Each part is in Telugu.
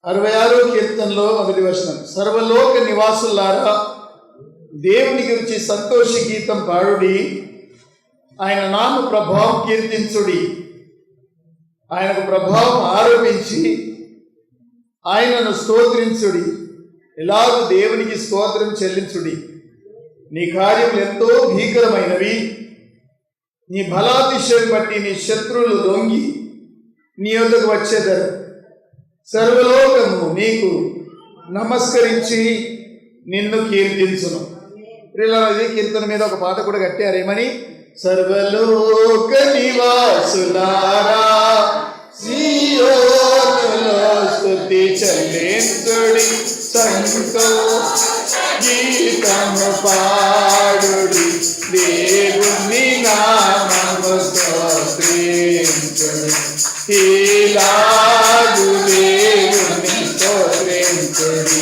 66వ కీర్తనలో మొదటి వచనం, సర్వలోక నివాసులారా దేవుని గురించి సంతోష గీతం పాడుడి, ఆయన నామ ప్రభావం కీర్తించుడి. ఆయనకు ప్రభావం ఆరోపించి ఆయనను స్తోత్రించుడి. ఎలాగూ దేవునికి స్తోత్రం చెల్లించుడి. నీ కార్యములు ఎంతో భీకరమైనవి. నీ బలాతిశయం బట్టి నీ శత్రువులు లొంగి నీ యొద్దకు వచ్చేదరు. సర్వలోకము నీకు నమస్కరించి నిన్ను కీర్తించును. ఇది కీర్తన మీద ఒక పాట కూడా కట్టారేమని, సర్వలోక నివాసులారా సీయోనులో స్తుతి చెల్లించుడి, సంతోష గీతము పాడుడి, దేవుని నామము స్తోత్రించుడి. ఇలాగు దేవుని స్తోత్రించుడి,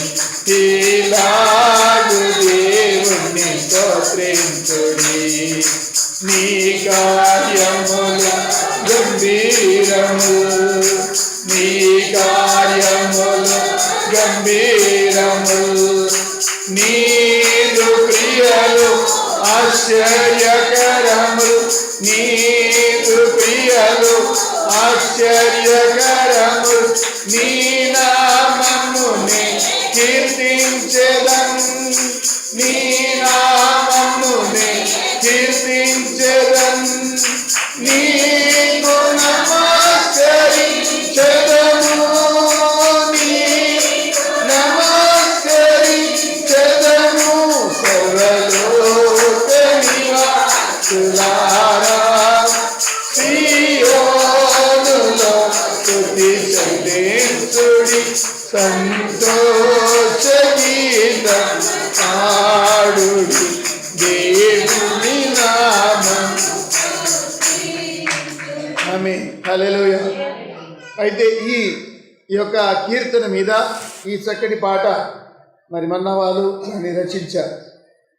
ఇలాగు దేవుని స్తోత్రించుడి. నీ కార్యములు గంభీరము, నీ కార్యములు గంభీరము, నీదు క్రియలు ఆశ్చర్యకరములు, నీదు క్రియలు ఆశ్చర్యకరములు. నీ నామముని కీర్తించెదన్, నీ నామముని కీర్తించెదన్. నీకు నమస్కరించెదను, నీకు నమస్కరించెదను. సర్వలోక నివాసులారా సీయోనులో స్తుతి చెల్లించుడి, సంతోష గీతం పాడుడి, దేవుని నామం. ఆమేన్, హల్లెలూయా. అయితే ఈ యొక్క కీర్తన మీద ఈ చక్కటి పాట మరి మన్నా వాళ్ళు దాన్ని రచించారు.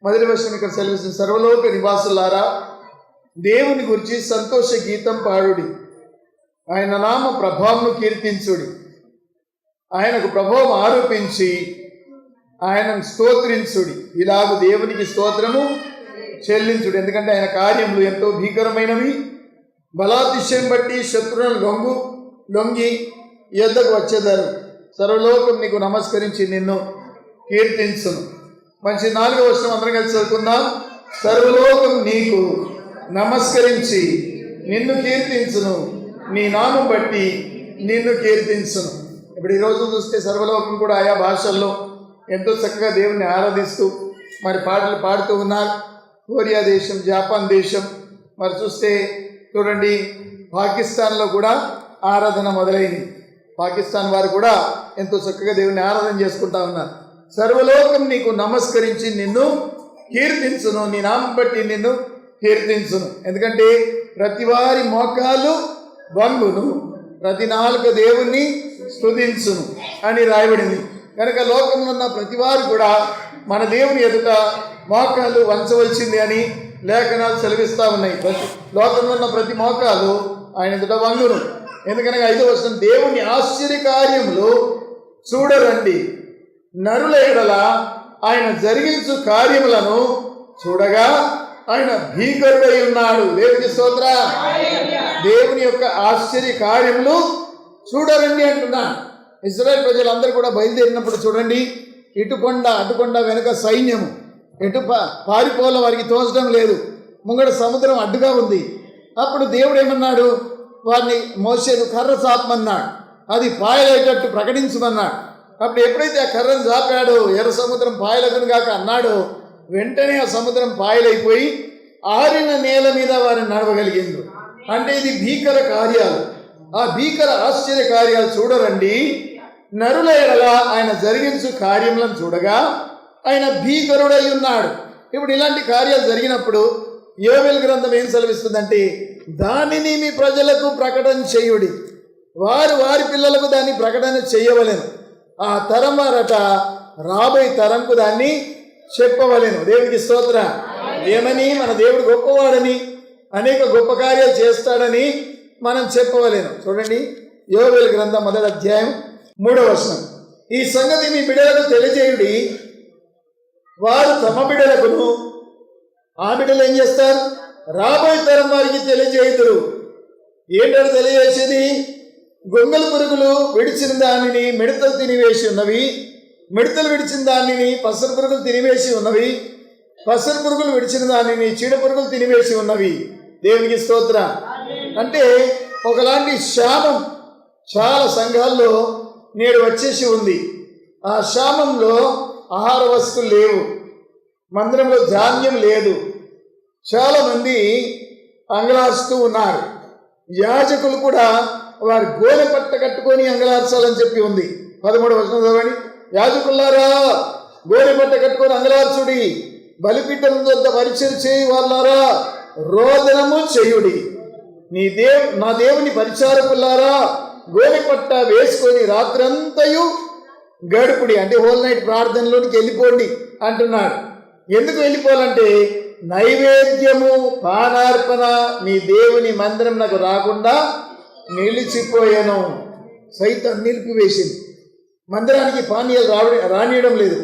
మొదటి వచనం ఇక్కడ సెలవిస్తుంది, సర్వలోక నివాసులారా దేవుని గురించి సంతోష గీతం పాడుడి, ఆయన నామ ప్రభావం కీర్తించుడి. ఆయనకు ప్రభావం ఆరోపించి ఆయనను స్తోత్రించుడి. ఇలాగ దేవునికి స్తోత్రము చెల్లించుడు. ఎందుకంటే ఆయన కార్యములు ఎంతో భీకరమైనవి. బలాతిశయం బట్టి శత్రువులను లొంగి యొద్దకు వచ్చేదారు. సర్వలోకం నీకు నమస్కరించి నిన్ను కీర్తించును. మంచి 4వ వచనం అందరం కలిసి చదువుకుందాం. సర్వలోకం నీకు నమస్కరించి నిన్ను కీర్తించును, నీ నామం బట్టి నిన్ను కీర్తించును. ఇప్పుడు ఈరోజు చూస్తే సర్వలోకం కూడా ఆయా భాషల్లో ఎంతో చక్కగా దేవుణ్ణి ఆరాధిస్తూ మరి పాటలు పాడుతూ ఉన్నారు. కొరియా దేశం, జపాన్ దేశం, మరి చూస్తే చూడండి పాకిస్తాన్లో కూడా ఆరాధన మొదలైంది. పాకిస్తాన్ వారు కూడా ఎంతో చక్కగా దేవుని ఆరాధన చేసుకుంటా ఉన్నారు. సర్వలోకం నీకు నమస్కరించి నిన్ను కీర్తించును, నీ నామం బట్టి నిన్ను కీర్తించును. ఎందుకంటే ప్రతి వారి మోకాలు వంగును, ప్రతి నాలుక దేవుణ్ణి స్తుతించును అని రాయబడింది. కనుక లోకంలో ఉన్న ప్రతి వారు కూడా మన దేవుని ఎదుట మోకాలు వంచవలసింది అని లేఖనాలు సెలవిస్తూ ఉన్నాయి. లోకంలో ఉన్న ప్రతి మోకాలు ఆయన ఎదుట వంగును. ఎందుకనగా 5వ వచనం, దేవుని ఆశ్చర్యకార్యములు చూడరండి, నరుల ఎడల ఆయన జరిగించు కార్యములను చూడగా ఆయన భీకరుడై ఉన్నాడు. దేవుని స్తోత్రం. దేవుని యొక్క ఆశ్చర్య కార్యములు చూడరండి అంటున్నా. ఇశ్రాయేలు ప్రజలందరూ కూడా బయలుదేరినప్పుడు చూడండి, ఇటు కొండ అటు కొండ వెనుక సైన్యము, ఎటు పారిపోల వారికి తోచడం లేదు, ముంగడ సముద్రం అడ్డుగా ఉంది. అప్పుడు దేవుడు ఏమన్నాడు, వారిని మోషేను కర్ర చాపమన్నాడు, అది పాయలయ్యేటట్టు ప్రకటించమన్నాడు. అప్పుడు ఎప్పుడైతే ఆ కర్రను చాపాడో ఎర్ర సముద్రం పాయలగును గాక అన్నాడో, వెంటనే ఆ సముద్రం పాయలైపోయి ఆరిన నేల మీద వారిని నడవగలిగింది. అంటే ఇది భీకర కార్యాలు. ఆ భీకర ఆశ్చర్య కార్యాలు చూడరండి, నరుల ఎడల ఆయన జరిగించు కార్యములను చూడగా ఆయన భీకరుడై ఉన్నాడు. ఇప్పుడు ఇలాంటి కార్యాలు జరిగినప్పుడు యోవేలు గ్రంథం ఏం సెలవిస్తుందంటే, దానిని మీ ప్రజలకు ప్రకటన చేయుడి, వారు వారి పిల్లలకు దాన్ని ప్రకటన చేయవలెను, ఆ తరం వారట రాబోయే తరంకు దాన్ని చెప్పవలెను. దేవునికి స్తోత్రం. ఏమని? మన దేవుడు గొప్పవాడని, అనేక గొప్ప కార్యాలు చేస్తాడని మనం చెప్పవలేను. చూడండి యోవేలు గ్రంథం 1వ అధ్యాయం 3వ వచనం, ఈ సంగతి మీ బిడ్డలకు తెలియజేయుడి, వారు తమ బిడ్డలకును ఆ బిడ్డలు ఏం చేస్తారు, రాబోయే తరం వారికి తెలియజేయుదురు. ఏంటంటే తెలియజేసేది, గొంగళ పురుగులు విడిచిన దానిని మిడతలు తినివేసి ఉన్నవి, మిడతలు విడిచిన దానిని పసరు పురుగులు తినివేసి ఉన్నవి, పసరు పురుగులు విడిచిన దానిని చీడ పురుగులు తినివేసి ఉన్నవి. దేవునికి స్తోత్రం. అంటే ఒకలాంటి శాపం చాలా సంఘాల్లో నేడు వచ్చేసి ఉంది. ఆ శాపంలో ఆహార వస్తువులు లేవు, మందిరంలో ధాన్యం లేదు, చాలామంది అంగలారుస్తూ ఉన్నారు. యాజకులు కూడా వారి గోనె పట్ట కట్టుకొని అంగలార్చాలని చెప్పి ఉంది. 13వ వచనం చదవండి. యాజకులారా, గోనె పట్ట కట్టుకొని అంగలార్చుడి, బలిపీఠం వద్ద పరిచయం చేయి వాళ్ళారా, రోదనము చేయుడి. నా దేవుని పరిచారకులారా, గోనె పట్ట వేసుకొని రాత్రంతయు గడుపుడి. అంటే హోల్ నైట్ ప్రార్థనలోనికి వెళ్ళిపోండి అంటున్నాడు. ఎందుకు వెళ్ళిపోవాలంటే, నైవేద్యము పానార్పణ మీ దేవుని మందిరం నాకు రాకుండా నిలిచిపోయాను. సైతం నిలిపివేసింది. మందిరానికి పానీయాలు రానియడం లేదు,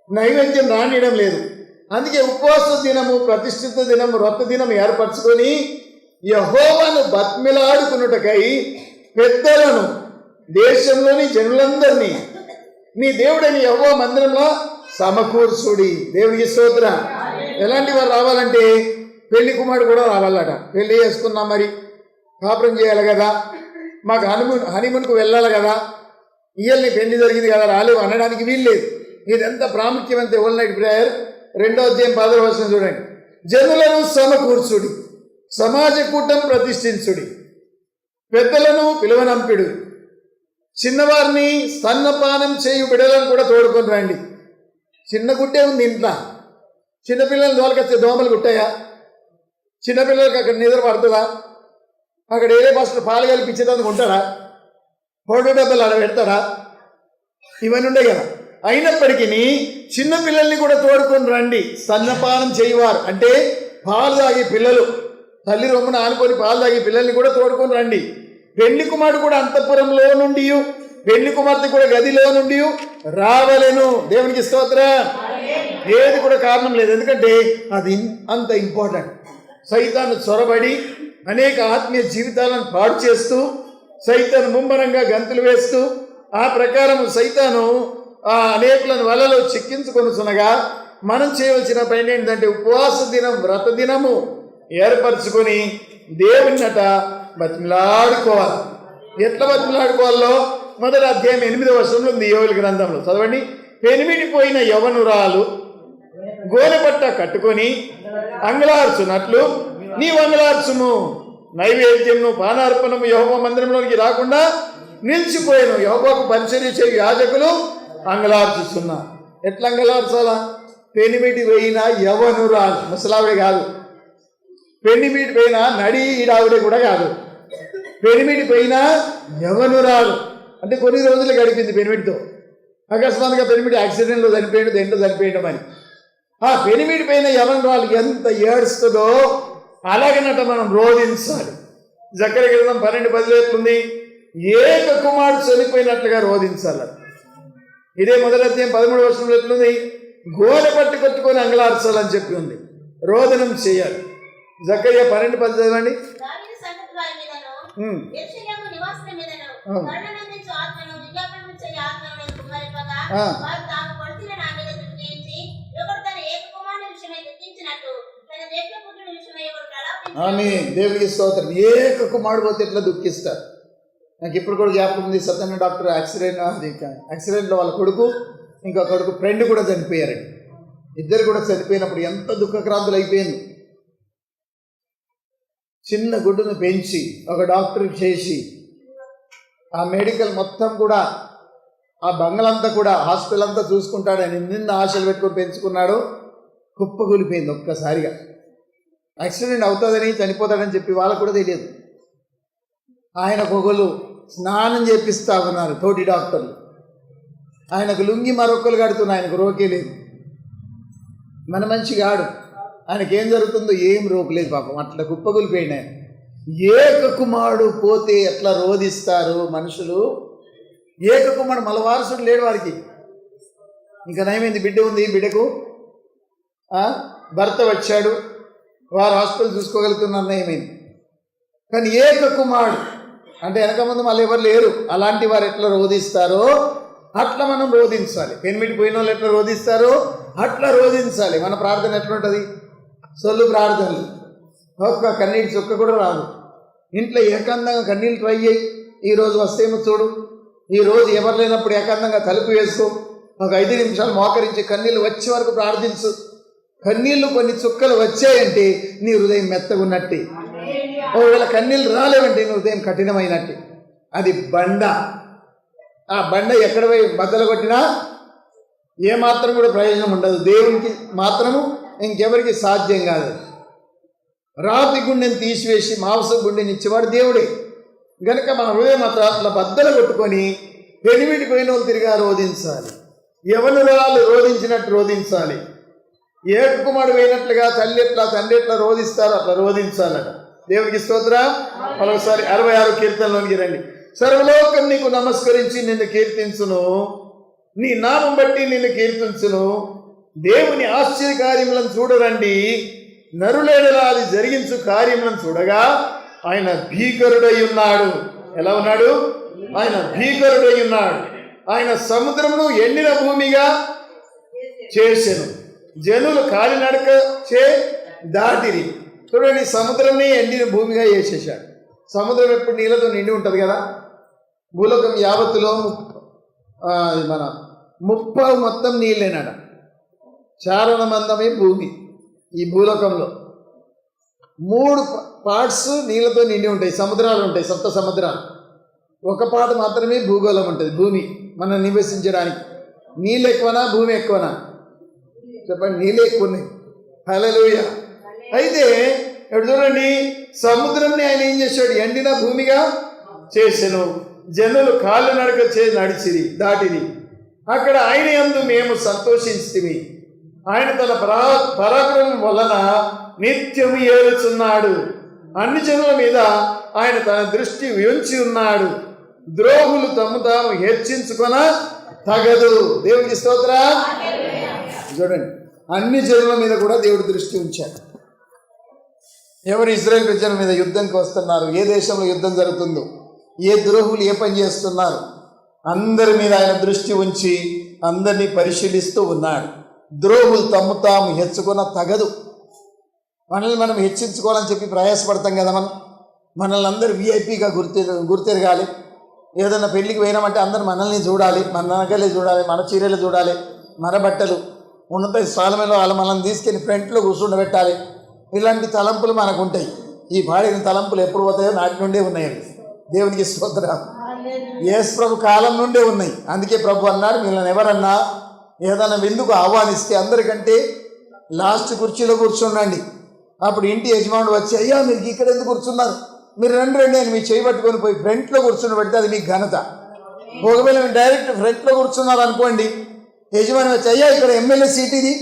నైవేద్యం రానియడం లేదు. అందుకే ఉపవాస దినము, ప్రతిష్ఠిత దినము, వ్రత దినం ఏర్పరచుకొని యెహోవాను బతిమిలాడుకున్నటకై పెద్దలను, దేశంలోని జనులందరినీ మీ దేవుడని యెహోవా మందిరంలో సమకూర్చుడి. దేవునికి స్తోత్రం. ఎలాంటి వారు రావాలంటే, పెళ్లి కుమారుడు కూడా రావాలట. పెళ్లి చేసుకున్నాం, మరి కాపురం చేయాలి కదా, మాకు హనీమూన్కు వెళ్ళాలి కదా, ఇయల్ని పెళ్లి జరిగింది కదా, రాలేవు అనడానికి వీల్లేదు. ఇదెంత ప్రాముఖ్యమంటే హోల్ నైట్ ప్రేయర్ 2వ అధ్యాయం 10వ వచనం చూడండి. జనులను సమకూర్చుడి, సమాజ కూటం ప్రతిష్ఠించుడి, పెద్దలను పిలువనంపిడు, చిన్నవారిని స్తన్నపానం చేయు బిడ్డలను కూడా తోడుకొని రండి. చిన్న గుట్టే ఉంది ఇంట్లో, చిన్నపిల్లలు దోలకొచ్చే దోమలు గుట్టాయా? చిన్నపిల్లలకి అక్కడ నిద్ర పడుతుందా? అక్కడ ఏరే బస్సులు పాలు కలిపించేదానికి ఉంటారా? పొడు డబ్బులు అలా పెడతారా? ఇవన్నీ ఉండే కదా. అయినప్పటికీ చిన్నపిల్లల్ని కూడా తోడుకొని రండి. స్తన్నపానం చేయవారు అంటే పాలు తాగే పిల్లలు, తల్లి రొమ్మున ఆనుకొని పాలు తాగే పిల్లల్ని కూడా తోడుకొని రండి. పెళ్లి కుమారుడు కూడా అంతఃపురంలో నుండి, పెళ్లి కుమార్తె కూడా గదిలో నుండి రావలెను. దేవునికి స్తోత్రం. ఏది కూడా కారణం లేదు, ఎందుకంటే అది అంత ఇంపార్టెంట్. సైతాను చొరబడి అనేక ఆత్మీయ జీవితాలను పాడు చేస్తూ, సైతాను ముమ్మరంగా గంతులు వేస్తూ, ఆ ప్రకారం సైతాను అనేకులను వలలో చిక్కించుకొనుచునగా మనం చేయవలసిన పని ఏంటంటే, ఉపవాస దినం, వ్రత దినము ఏర్పరచుకొని దేవునిట బతిమిలాడుకోవాలి. ఎట్లా బతిమిలాడుకోవాలో 1వ అధ్యాయం 8వ వచనంలో ఉంది. యోవేలు గ్రంథంలో చదవండి. పెనిమిడిపోయిన యవనురాలు గోనెపట్ట కట్టుకొని అంగలార్చున్నట్లు నీవు అంగలార్చుము. నైవేద్యమును పానార్పణము యెహోవా మందిరంలోనికి రాకుండా నిలిచిపోయాను. యెహోవాకు పరిచర్య చేయు యాజకులు అంగలార్చుతున్నా. ఎట్లా అంగలార్చాలా? పెనిమిటి పోయిన యవనురాలు, ముసలావిడ కాదు. పెనిమిటి పోయిన నడి ఈడావిడ కూడా కాదు. పెనిమిటి పోయిన యవనురాలు అంటే కొన్ని రోజులు గడిపింది పెనిమిటితో. అకస్మాత్తుగా పెనిమిటి యాక్సిడెంట్లో చనిపోయాడు, దేంట్లో చనిపోయడం అని. ఆ పెనిమిటి పైన యవనురాలు ఎంత ఏడుస్తుందో అలాగనట మనం రోధించాలి. జకర్యా గ్రంథం 12:10 ఎట్లుంది? ఏక కుమారుడు చనిపోయినట్లుగా రోధించాలి. ఇదే 1వ అధ్యాయం 13వ వచనంలో ఎట్లుంది? గోనె పట్టు కట్టుకొని అంగలార్చాలని చెప్పి ఉంది. రోదనం చేయాలి. జకర్యా 12:10 చదవండి. ఆమె దేవుడికి స్తోత్రం. ఏక కుమారుడు పోతే ఎట్లా దుఃఖిస్తారు. నాకు ఇప్పుడు కూడా జ్ఞాపకం ఉంది. సత్యనారాయణ డాక్టర్ యాక్సిడెంట్లో వాళ్ళ కొడుకు, ఇంకో కొడుకు ఫ్రెండ్ కూడా చనిపోయారండి. ఇద్దరు కూడా చనిపోయినప్పుడు ఎంత దుఃఖక్రాంతులు అయిపోయింది. చిన్న గుడ్డును పెంచి ఒక డాక్టర్ చేసి ఆ మెడికల్ మొత్తం కూడా, ఆ బంగళంతా కూడా, హాస్పిటల్ అంతా చూసుకుంటాడని నిన్న ఆశలు పెట్టుకొని పెంచుకున్నాడు. కుప్పకూలిపోయింది ఒక్కసారిగా. యాక్సిడెంట్ అవుతుందని, చనిపోతాడని చెప్పి వాళ్ళకు కూడా తెలియదు. ఆయన పొగలు స్నానం చేపిస్తా ఉన్నారు తోటి డాక్టర్లు. ఆయనకు లుంగి మరొకరు కడుతున్నారు, ఆయనకు రోకే లేదు. మన మంచిగా ఆడు, ఆయనకేం జరుగుతుందో ఏం రోకలేదు పాపం. అట్లా కుప్పగొలిపోయినాయి. ఏక కుమారుడు పోతే ఎట్లా రోధిస్తారు మనుషులు. ఏక కుమారుడు మల వారసుడు లేడు వారికి. ఇంకా నయమైంది, బిడ్డ ఉంది, బిడ్డకు భర్త వచ్చాడు, వారు హాస్పిటల్ చూసుకోగలుగుతున్నారు, నయమైంది. కానీ ఏక కుమారుడు అంటే వెనక ముందు మళ్ళీ ఎవరు లేరు. అలాంటి వారు ఎట్లా రోధిస్తారో అట్లా మనం రోధించాలి. పెనిమిటి పోయిన వాళ్ళు ఎట్లా రోధిస్తారో అట్లా రోధించాలి. మన ప్రార్థన ఎట్లుంటుంది? సొల్లు ప్రార్థనలు, ఒక్క కన్నీటి చుక్క కూడా రాదు. ఇంట్లో ఏకాంతంగా కన్నీళ్ళు ట్రై చేయి. ఈరోజు వస్తేమో చూడు, ఈరోజు ఎవరు లేనప్పుడు ఏకాంతంగా తలుపు వేసుకో, ఒక 5 నిమిషాలు మోకరించి కన్నీళ్ళు వచ్చే వరకు ప్రార్థించు. కన్నీళ్ళు కొన్ని చుక్కలు వచ్చాయంటే నీ హృదయం మెత్తగా ఉన్నట్టే. ఒకవేళ కన్నీళ్ళు రాలేవంటే నీ హృదయం కఠినమైనట్టే. అది బండ. ఆ బండ ఎక్కడ పోయి బద్దలు కొట్టినా ఏమాత్రం కూడా ప్రయోజనం ఉండదు. దేవునికి మాత్రము ఇంకెవరికి సాధ్యం కాదు. రాతి గుండెని తీసివేసి మాంస గుండెని ఇచ్చేవాడు దేవుడే. గనక మన హృదయం మాత్రం అట్లా బద్దలు కొట్టుకొని పెనిమిటి పోయిన వాళ్ళు తిరిగా రోధించాలి. యవనురాలు రోధించినట్టు రోధించాలి. ఏక కుమారుడు పోయినట్లుగా తల్లి ఎట్లా తండ్రి ఎట్లా రోధిస్తారో అట్లా రోధించాలట. దేవునికి స్తోత్రం. మరొకసారి 66 కీర్తనలోనికి రండి. సర్వలోకం నీకు నమస్కరించి నిన్ను కీర్తించును, నీ నామం బట్టి నిన్ను కీర్తించును. దేవుని ఆశ్చర్య కార్యములను చూడరండి, నరులేడలా అది జరిగించు కార్యములను చూడగా ఆయన భీకరుడై ఉన్నాడు. ఎలా ఉన్నాడు? ఆయన భీకరుడై ఉన్నాడు. ఆయన సముద్రమును ఎండిన భూమిగా చేసెను, జనులు కాలినడక దాటిరి. చూడండి, సముద్రాన్ని ఎండిన భూమిగా చేసేసాడు. సముద్రం ఎప్పుడు నీళ్ళతో నిండి ఉంటుంది కదా. భూలోకం యావత్తులో మన 30 మొత్తం నీళ్ళేనాడ. చారణమందమే భూమి. ఈ భూలోకంలో 3 పార్ట్స్ నీళ్ళతో నిండి ఉంటాయి. సముద్రాలు ఉంటాయి, 7 సముద్రాలు. ఒక పాట మాత్రమే భూగోళం ఉంటుంది, భూమి మనం నివసించడానికి. నీళ్ళు ఎక్కువనా భూమి ఎక్కువనా? చెప్పండి. నీళ్ళు ఎక్కువ ఉన్నాయి. హల్లెలూయా. అయితే ఇప్పుడు చూడండి, సముద్రంని ఆయన ఏం చేశాడు? ఎండిన భూమిగా చేసెను, జనులు కాళ్ళు నడక నడిచిరి దాటిరి. అక్కడ ఆయన యందు మేము సంతోషించితిమి. ఆయన తన పరాక్రమం వలన నిత్యము ఏలుచున్నాడు. అన్ని జనుల మీద ఆయన తన దృష్టి ఉంచి ఉన్నాడు. ద్రోహులు తమ తాము హెచ్చించుకొన తగదు. దేవునికి స్తోత్రం. చూడండి, అన్ని జనుల మీద కూడా దేవుడు దృష్టి ఉంచాడు. ఎవరు ఇజ్రాయేల్ ప్రజల మీద యుద్ధంకి వస్తున్నారు, ఏ దేశంలో యుద్ధం జరుగుతుందో, ఏ ద్రోహులు ఏ పని చేస్తున్నారు, అందరి మీద ఆయన దృష్టి ఉంచి అందరినీ పరిశీలిస్తూ ఉన్నాడు. ద్రోహులు తమ్ము తాము హెచ్చుకున్న తగదు. మనల్ని మనం హెచ్చించుకోవాలని చెప్పి ప్రయాసపడతాం కదా. మనల్ని అందరూ విఐపిగా గుర్తిరగాలి. ఏదైనా పెళ్ళికి పోయినామంటే అందరూ మనల్ని చూడాలి, మన నగలే చూడాలి, మన చీరలు చూడాలి, మన బట్టలు ఉన్నత స్థానంలో వాళ్ళు మనల్ని తీసుకెళ్ళి ఫ్రంట్లో కూర్చుండబెట్టాలి. ఇలాంటి తలంపులు మనకు ఉంటాయి. ఈ పాడిన తలంపులు ఎప్పుడు పోతాయో నాటి నుండే ఉన్నాయి. దేవునికి స్తోత్రం. యేసు ప్రభు కాలం నుండే ఉన్నాయి. అందుకే ప్రభు అన్నాడు, వీళ్ళని ఎవరన్నా ఏదైనా విందుకు ఆహ్వానిస్తే అందరికంటే లాస్ట్ కుర్చీలో కూర్చుండండి. అప్పుడు ఇంటి యజమానుడు వచ్చి, అయ్యా మీరు ఇక్కడ ఎందుకు కూర్చున్నారు, మీరు రండి అని మీ చేయి పట్టుకొని పోయి ఫ్రంట్లో కూర్చుని పెడితే అది మీకు ఘనత. ఒకవేళ మీరు డైరెక్ట్ ఫ్రంట్లో కూర్చున్నారు అనుకోండి, యజమాని వచ్చి, అయ్యా ఇక్కడ ఎమ్మెల్యే సీట్ ఇది,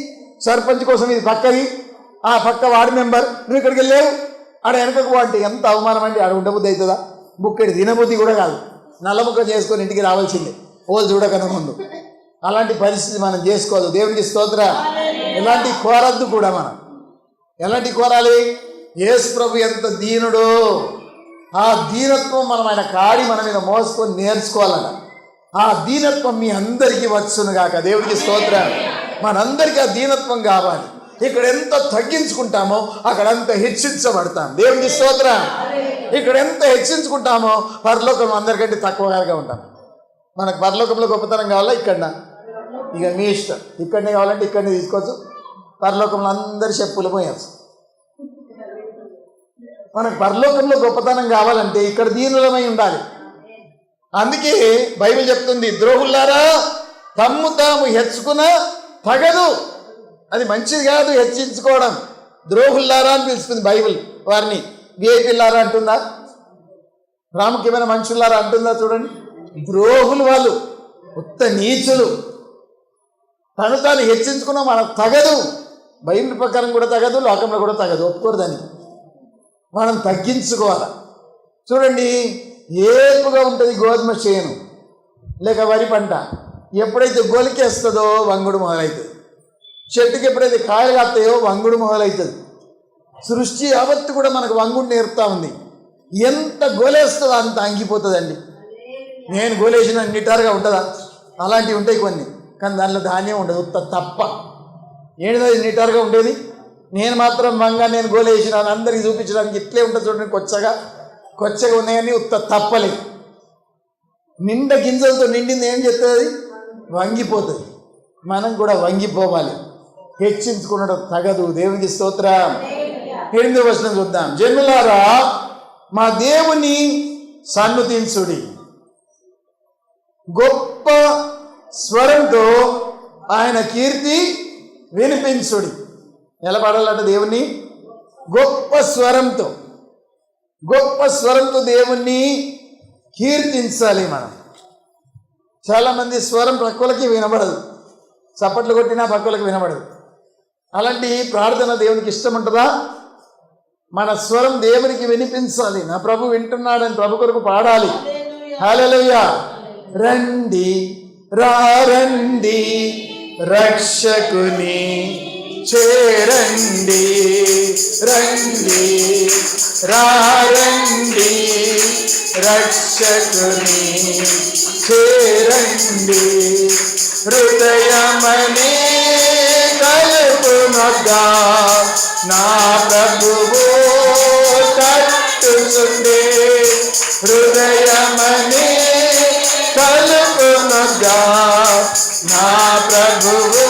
సర్పంచ్ కోసం ఇది పక్కది, ఆ పక్క వార్డు మెంబర్, నువ్వు ఇక్కడికి వెళ్ళావు ఆడ వెనకకు అంటే ఎంత అవమానం అండి. ఆడ ఉండబుద్ధి అవుతుందా? బుక్కడి తినబుద్ధి కూడా కాదు. నల్లముక్క చేసుకొని ఇంటికి రావాల్సిందే, ఓళ్ళు చూడకన ముందు. అలాంటి పరిస్థితి మనం చేసుకోవద్దు. దేవునికి స్తోత్రం. ఇలాంటి కోరద్దు కూడా మనం. ఎలాంటి కోరాలి? యేసు ప్రభు ఎంత దీనుడో ఆ దీనత్వం మనం ఆయన కాడి మన మీద మోసుకొని నేర్చుకోవాలన్న. ఆ దీనత్వం మీ అందరికీ వచ్చునుగాక. దేవుడికి స్తోత్రం. మనందరికీ ఆ దీనత్వం కావాలి. ఇక్కడ ఎంత తగ్గించుకుంటామో అక్కడ ఎంత హెచ్చించబడతాం. దేవుడికి స్తోత్రం. ఇక్కడ ఎంత హెచ్చించుకుంటామో పరలోకంలో అందరికంటే తక్కువగా ఉంటాం. మనకు పరలోకంలో గొప్పతనం కావాలా ఇక్కడ? ఇక మీ ఇష్టం. ఇక్కడనే కావాలంటే ఇక్కడనే తీసుకోవచ్చు. పరలోకంలో అందరి చెప్పులు పోయచ్చు. మనకు పరలోకంలో గొప్పతనం కావాలంటే ఇక్కడ దీనులమై ఉండాలి. అందుకే బైబిల్ చెప్తుంది, ద్రోహులారా తమ్ము తాము హెచ్చుకున్న తగదు. అది మంచిది కాదు హెచ్చించుకోవడం. ద్రోహులారా అని పిలుస్తుంది బైబిల్. వారిని విఐపీలారా అంటుందా? ప్రాముఖ్యమైన మనుషులారా అంటుందా? చూడండి, ద్రోహులు వాళ్ళు, ఉత్త నీచులు. తను తాను హెచ్చించుకున్నా మనకు తగదు. బైబిల్ ప్రకారం కూడా తగదు, లోకంలో కూడా తగదు. ఒప్పుకోరు దానికి. మనం తగ్గించుకోవాలి. చూడండి, ఏపుగా ఉంటుంది గోధుమ చేను, లేక వరి పంట ఎప్పుడైతే గొలికేస్తుందో వంగుడు మొదలవుతుంది. చెట్టుకి ఎప్పుడైతే కాయలు కాస్తాయో వంగుడు మొదలవుతుంది. సృష్టి యావత్తు కూడా మనకు వంగుడు నేర్పుతా ఉంది. ఎంత గోలేస్తుందో అంత అంగిపోతుందండి. నేను గోలేసిన నిటారుగా ఉంటుందా? అలాంటివి ఉంటాయి కొన్ని, కానీ దాంట్లో ధాన్యం ఉండదు, ఉత్త తప్ప. ఏంటిది నిటారుగా ఉండేది? నేను మాత్రం నేను గోలేసినాను అందరికి చూపించడానికి ఇట్లే ఉంటుంది చూడండి. కొచ్చగా ఉన్నాయని ఉత్త తప్పలేదు. నిండా గింజలతో నిండింది ఏం చెప్తుంది? వంగిపోతుంది. మనం కూడా వంగిపోవాలి, హెచ్చించుకున్నడం తగదు. దేవునికి స్తోత్రం. 8వ వచనం చూద్దాం. జనులారా మా దేవుని సన్నుతించుడి, గొప్ప స్వరంతో ఆయన కీర్తి వినిపించుడి. ఎలా పాడాలంట? దేవుణ్ణి గొప్ప స్వరంతో దేవుణ్ణి కీర్తించాలి మనం. చాలామంది స్వరం పక్కలకి వినబడదు, చప్పట్లు కొట్టినా పక్కలకి వినబడదు. అలాంటి ప్రార్థన దేవునికి ఇష్టం ఉంటుందా? మన స్వరం దేవునికి వినిపించాలి. నా ప్రభు వింటున్నాడని ప్రభు కొరకు పాడాలి. హల్లెలూయా. రండి రండి రక్షకుని చేరండి, రండి రండి రక్షకుని చేరండి. హృదయమనే కలుపునొద్దా నా ప్రభువు తట్టుచుండే. హృదయమనే కలుపునొద్దా నా ప్రభువు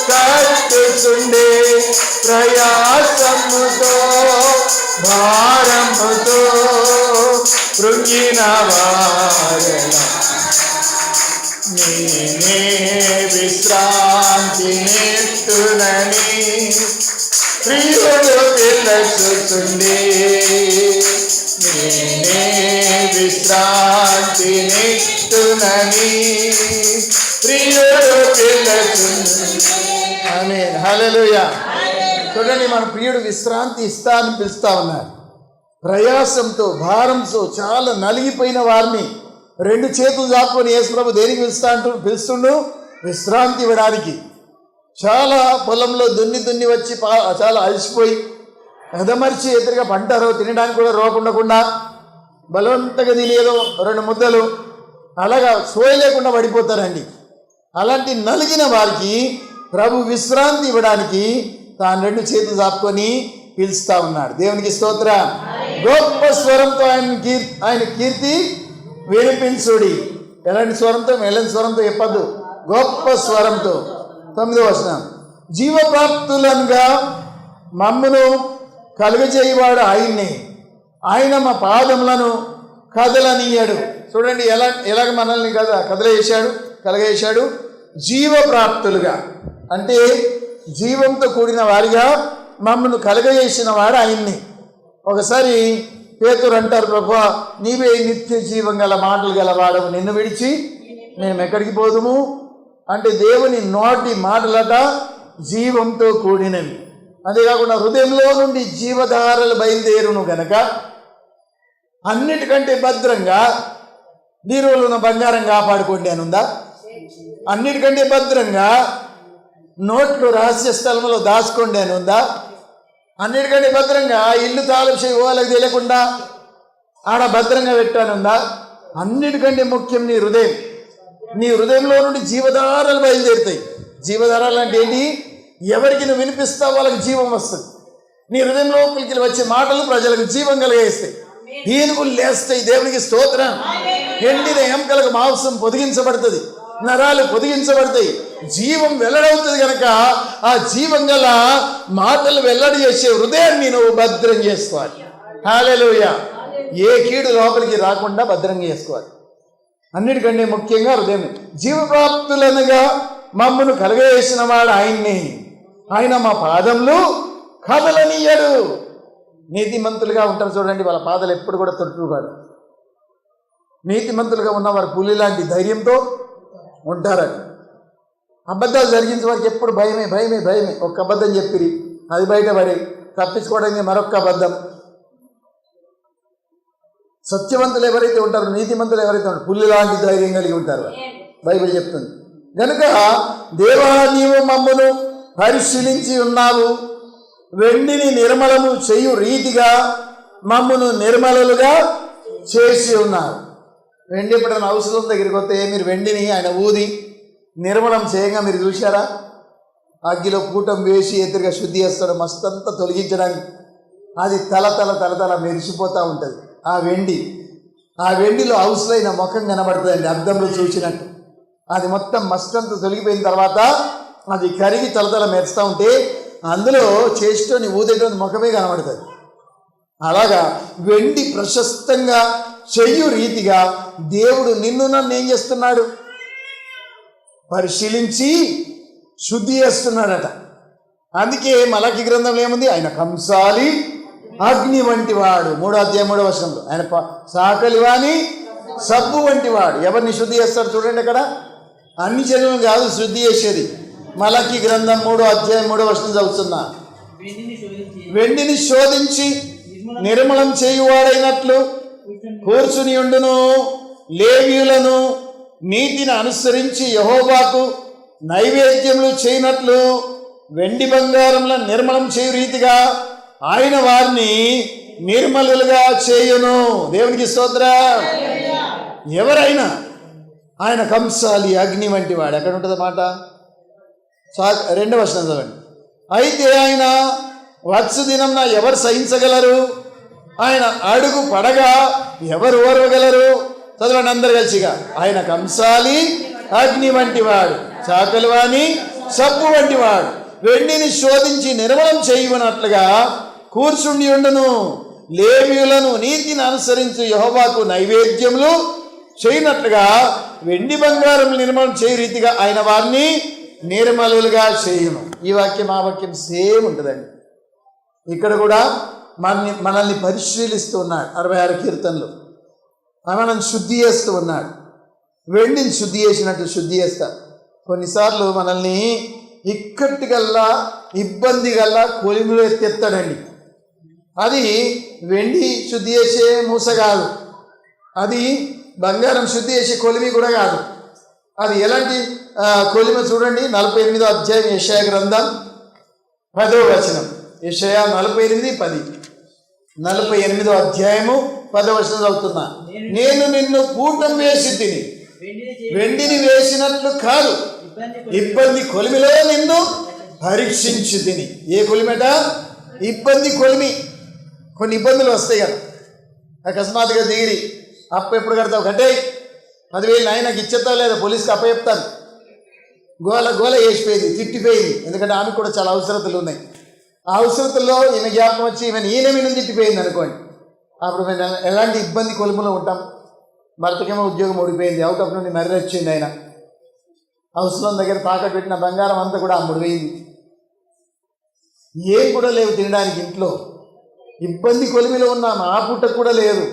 తట్టుచుండే. ప్రయాసముతో భారముతో కృంగిన వారల నేనే విశ్రాంతి నెట్టునని ప్రియుడు పిలుచుచుండే. నేనే విశ్రాంతి నెట్టునని ప్రియుడు పిలుచుచుండే. ఆమేన్. హల్లెలూయా. చూడండి, మన ప్రియుడు విశ్రాంతి ఇస్తా అని పిలుస్తా ఉన్నారు. ప్రయాసంతో భారంతో చాలా నలిగిపోయిన వారిని 2 చేతులు చాపుకొని యేసుప్రభు దేనికి పిలుస్తుండు? విశ్రాంతి ఇవ్వడానికి. చాలా పొలంలో దున్ని వచ్చి చాలా అలసిపోయి ఎదమర్చి ఎదురుగా పంటారో తినడానికి కూడా రోకుండకుండా బలవంతంగా తినేదో 2 ముద్దలు అలాగా సోయ లేకుండా పడిపోతారండి. అలాంటి నలిగిన వారికి ప్రభు విశ్రాంతి ఇవ్వడానికి తాను 2 చేతులు చాపుకొని పిలుస్తా ఉన్నాడు. దేవునికి స్తోత్రం. గొప్ప స్వరంతో ఆయన కీర్తి వినిపించుడి. ఎలాంటి స్వరంతో? మెల్లని స్వరంతో చెప్పద్దు, గొప్ప స్వరంతో. 9వ వచనం. జీవప్రాప్తులనుగా మమ్మును కలుగజేయవాడు ఆయన్నే, ఆయన మా పాదములను కదలనీయడు. చూడండి ఎలాగ మనల్ని కలగజేశాడు. జీవప్రాప్తులుగా అంటే జీవంతో కూడిన వారిగా మమ్మల్ని కలగజేసిన వాడు ఆయన్ని. ఒకసారి పేతురు అంటారు, ప్రభువా నీవే నిత్య జీవం గల మాటలు గలవాడవు, నిన్ను విడిచి మేము ఎక్కడికి పోదుము అంటే దేవుని నోటి మాటలట జీవంతో కూడినవి. అంతేకాకుండా హృదయంలో నుండి జీవధారలు బయలుదేరును గనక అన్నిటికంటే భద్రంగా బీరువాలో ఉన్న బంగారం కాపాడుకోండి అని ఉందా? అన్నిటికంటే భద్రంగా నోట్లు రహస్య స్థలంలో దాచుకోండి అని ఉందా? అన్నిటికంటే భద్రంగా ఇల్లు తాళం చేయి వాళ్ళకి తెలియకుండా ఆడ భద్రంగా పెట్టానుందా? అన్నిటికంటే ముఖ్యం నీ హృదయం. నీ హృదయంలో నుండి జీవధారలు బయలుదేరుతాయి. జీవధారాలు అంటే ఏంటి? ఎవరికి నువ్వు వినిపిస్తావు వాళ్ళకి జీవం వస్తుంది. నీ హృదయంలోకి వచ్చే మాటలు ప్రజలకు జీవం కలిగేస్తాయి, హీనుగులు లేస్తాయి. దేవునికి స్తోత్రం. ఎండిన ఎముకలకు మాంసం పొదిగించబడుతుంది, నరాలు పొదిగించబడతాయి, జీవం వెల్లడవుతుంది. కనుక ఆ జీవం గల మాటలు వెల్లడి చేసే హృదయాన్ని నువ్వు భద్రం చేసుకోవాలి. హల్లెలూయా. ఏ కీడు లోపలికి రాకుండా భద్రంగా చేసుకోవాలి. అన్నిటికంటే ముఖ్యంగా హృదయం. జీవప్రాప్తులనగా మమ్మను కలగజేసిన వాడు ఆయన్ని, ఆయన మా పాదములు కదలనీయడు. నీతిమంతులుగా ఉంటారు చూడండి, వాళ్ళ పాదాలు ఎప్పుడు కూడా తొట్టు కాదు. నీతిమంతులుగా ఉన్నవారు పులి లాంటి ధైర్యంతో ఉంటారని. అబద్ధాలు జరిగించే వారికి ఎప్పుడు భయమే భయమే భయమే. ఒక్క అబద్ధం చెప్పిరి, అది బయటపడి తప్పించుకోవడానికి మరొక అబద్ధం. సత్యవంతులు ఎవరైతే ఉంటారో, నీతిమంతులు ఎవరైతే ఉంటారో పుల్లి లాంటి ధైర్యం కలిగి ఉంటారు బైబిల్ చెప్తుంది. కనుక దేవా, నీవు మమ్మను పరిశీలించి ఉన్నావు, వెండిని నిర్మలము చేయు రీతిగా మమ్మను నిర్మలలుగా చేసి ఉన్నారు. వెండి ఎప్పుడైనా ఔషధం దగ్గరికి వస్తే మీరు వెండిని ఆయన ఊది నిర్మలం చేయగా మీరు చూశారా? అగ్గిలో కూటం వేసి ఎదురుగా శుద్ధి చేస్తాడు, మస్తంతా తొలగించడానికి. అది తల మెరిసిపోతూ ఉంటుంది ఆ వెండిలో ఔషధైన ముఖం కనబడుతుందండి, అద్దంలో చూసినట్టు. అది మొత్తం మస్తంతా తొలగిపోయిన తర్వాత అది కరిగి తల మెరుస్తూ ఉంటే అందులో చేష్టోని ఊదేటువంటి ముఖమే కనబడుతుంది. అలాగా వెండి ప్రశస్తంగా చెయ్యు రీతిగా దేవుడు నిన్ను నన్ను ఏం చేస్తున్నాడు? పరిశీలించి శుద్ధి చేస్తున్నాడట. అందుకే మలకి గ్రంథంలో ఏముంది? ఆయన కంసాలి అగ్ని వంటి వాడు, 3వ అధ్యాయం 3వ వచనంలో ఆయన సాకలివాని సబ్బు వంటి వాడు. ఎవరిని శుద్ధి చేస్తాడు చూడండి అక్కడ. అన్ని చర్యలు కాదు శుద్ధి చేసేది. మలకి గ్రంథం 3వ అధ్యాయం 3వ వచనం చదువుతున్నా. వెండిని శోధించి నిర్మలం చేయువాడైనట్లు కూర్చుని ఉండును, లేవీయులను నీతిని అనుసరించి యెహోవాకు నైవేద్యములు చేయనట్లు వెండి బంగారముల నిర్మలం చేయు రీతిగా ఆయన వారిని నిర్మలులుగా చేయును. దేవునికి స్తోత్రం. ఎవరైనా ఆయన కంసాలి అగ్ని వంటి వాడు. ఎక్కడ ఉంటుంది మాట? 2వ వచనం చదవండి. అయితే ఆయన వచ్చు దినంన ఎవరు సహించగలరు? ఆయన అడుగు పడగా ఎవరు ఓర్వగలరు? చదవండి అందరు కలిసిగా. ఆయన కంసాలి అగ్ని వంటి వాడు, చాకలివాని సబ్బు వంటి వాడు, వెండిని శోధించి నిర్మలం చేయనట్లుగా కూర్చుండి ఉండును, లేవీయులను నీతిని అనుసరించి యెహోవాకు నైవేద్యములు చేయనట్లుగా వెండి బంగారం నిర్మలం చేయ రీతిగా ఆయన వారిని నిర్మలులుగా చేయును. ఈ వాక్యం ఆ వాక్యం సేమ్ ఉంటుందండి. ఇక్కడ కూడా మనల్ని పరిశీలిస్తూ ఉన్నాడు. 66 కీర్తనలు మనల్ని శుద్ధి చేస్తూ ఉన్నాడు. వెండిని శుద్ధి చేసినట్టు శుద్ధి చేస్తాడు. కొన్నిసార్లు మనల్ని ఇక్కటి గల్లా ఇబ్బంది గల్లా కొలిమిలో ఎత్తేస్తాడండి. అది వెండి శుద్ధి చేసే మూస కాదు, అది బంగారం శుద్ధి చేసే కొలిమి కూడా కాదు. అది ఎలాంటి కొలిమి చూడండి. 48వ అధ్యాయం యెషయా గ్రంథం 10వ వచనం. యెషయా 48:10. 48వ అధ్యాయము 10వ వచనం చదువుతున్నా. నేను నిన్ను కూటం వేసి తిని వెండిని వేసినట్లు కాదు, ఇబ్బంది కొలిమిలో నిన్ను పరీక్షించి తిని. ఏ కొలిమట? ఇబ్బంది కొలిమి. కొన్ని ఇబ్బందులు వస్తాయి కదా, అకస్మాత్తుగా దిగిరి అప్పు ఎప్పుడు కడతావు? కట్టే 10,000 ఆయనకి ఇచ్చేస్తావు లేదా పోలీస్కి అప్పచెప్తాను. గోల వేసిపోయింది, తిట్టిపోయింది. ఎందుకంటే ఆమెకు కూడా చాలా అవసరతలు ఉన్నాయి. ఆ అవసరతల్లో ఈమె జ్ఞాపకం వచ్చి ఈమె మీద తిట్టిపోయింది అనుకోండి. అప్పుడు మేము ఎలాంటి ఇబ్బంది కొలుములో ఉంటాం. భర్తకేమో ఉద్యోగం ఓడిపోయింది, అవుట్ ఆఫ్ నుండి మర్రి వచ్చింది. ఆయన అవసరం దగ్గర తాకట్టు పెట్టిన బంగారం అంతా కూడా అమ్ముడుపోయింది. ఏం కూడా లేవు తినడానికి ఇంట్లో. ఇబ్బంది కొలిమిలో ఉన్నాం. ఆ పూట కూడా లేదు.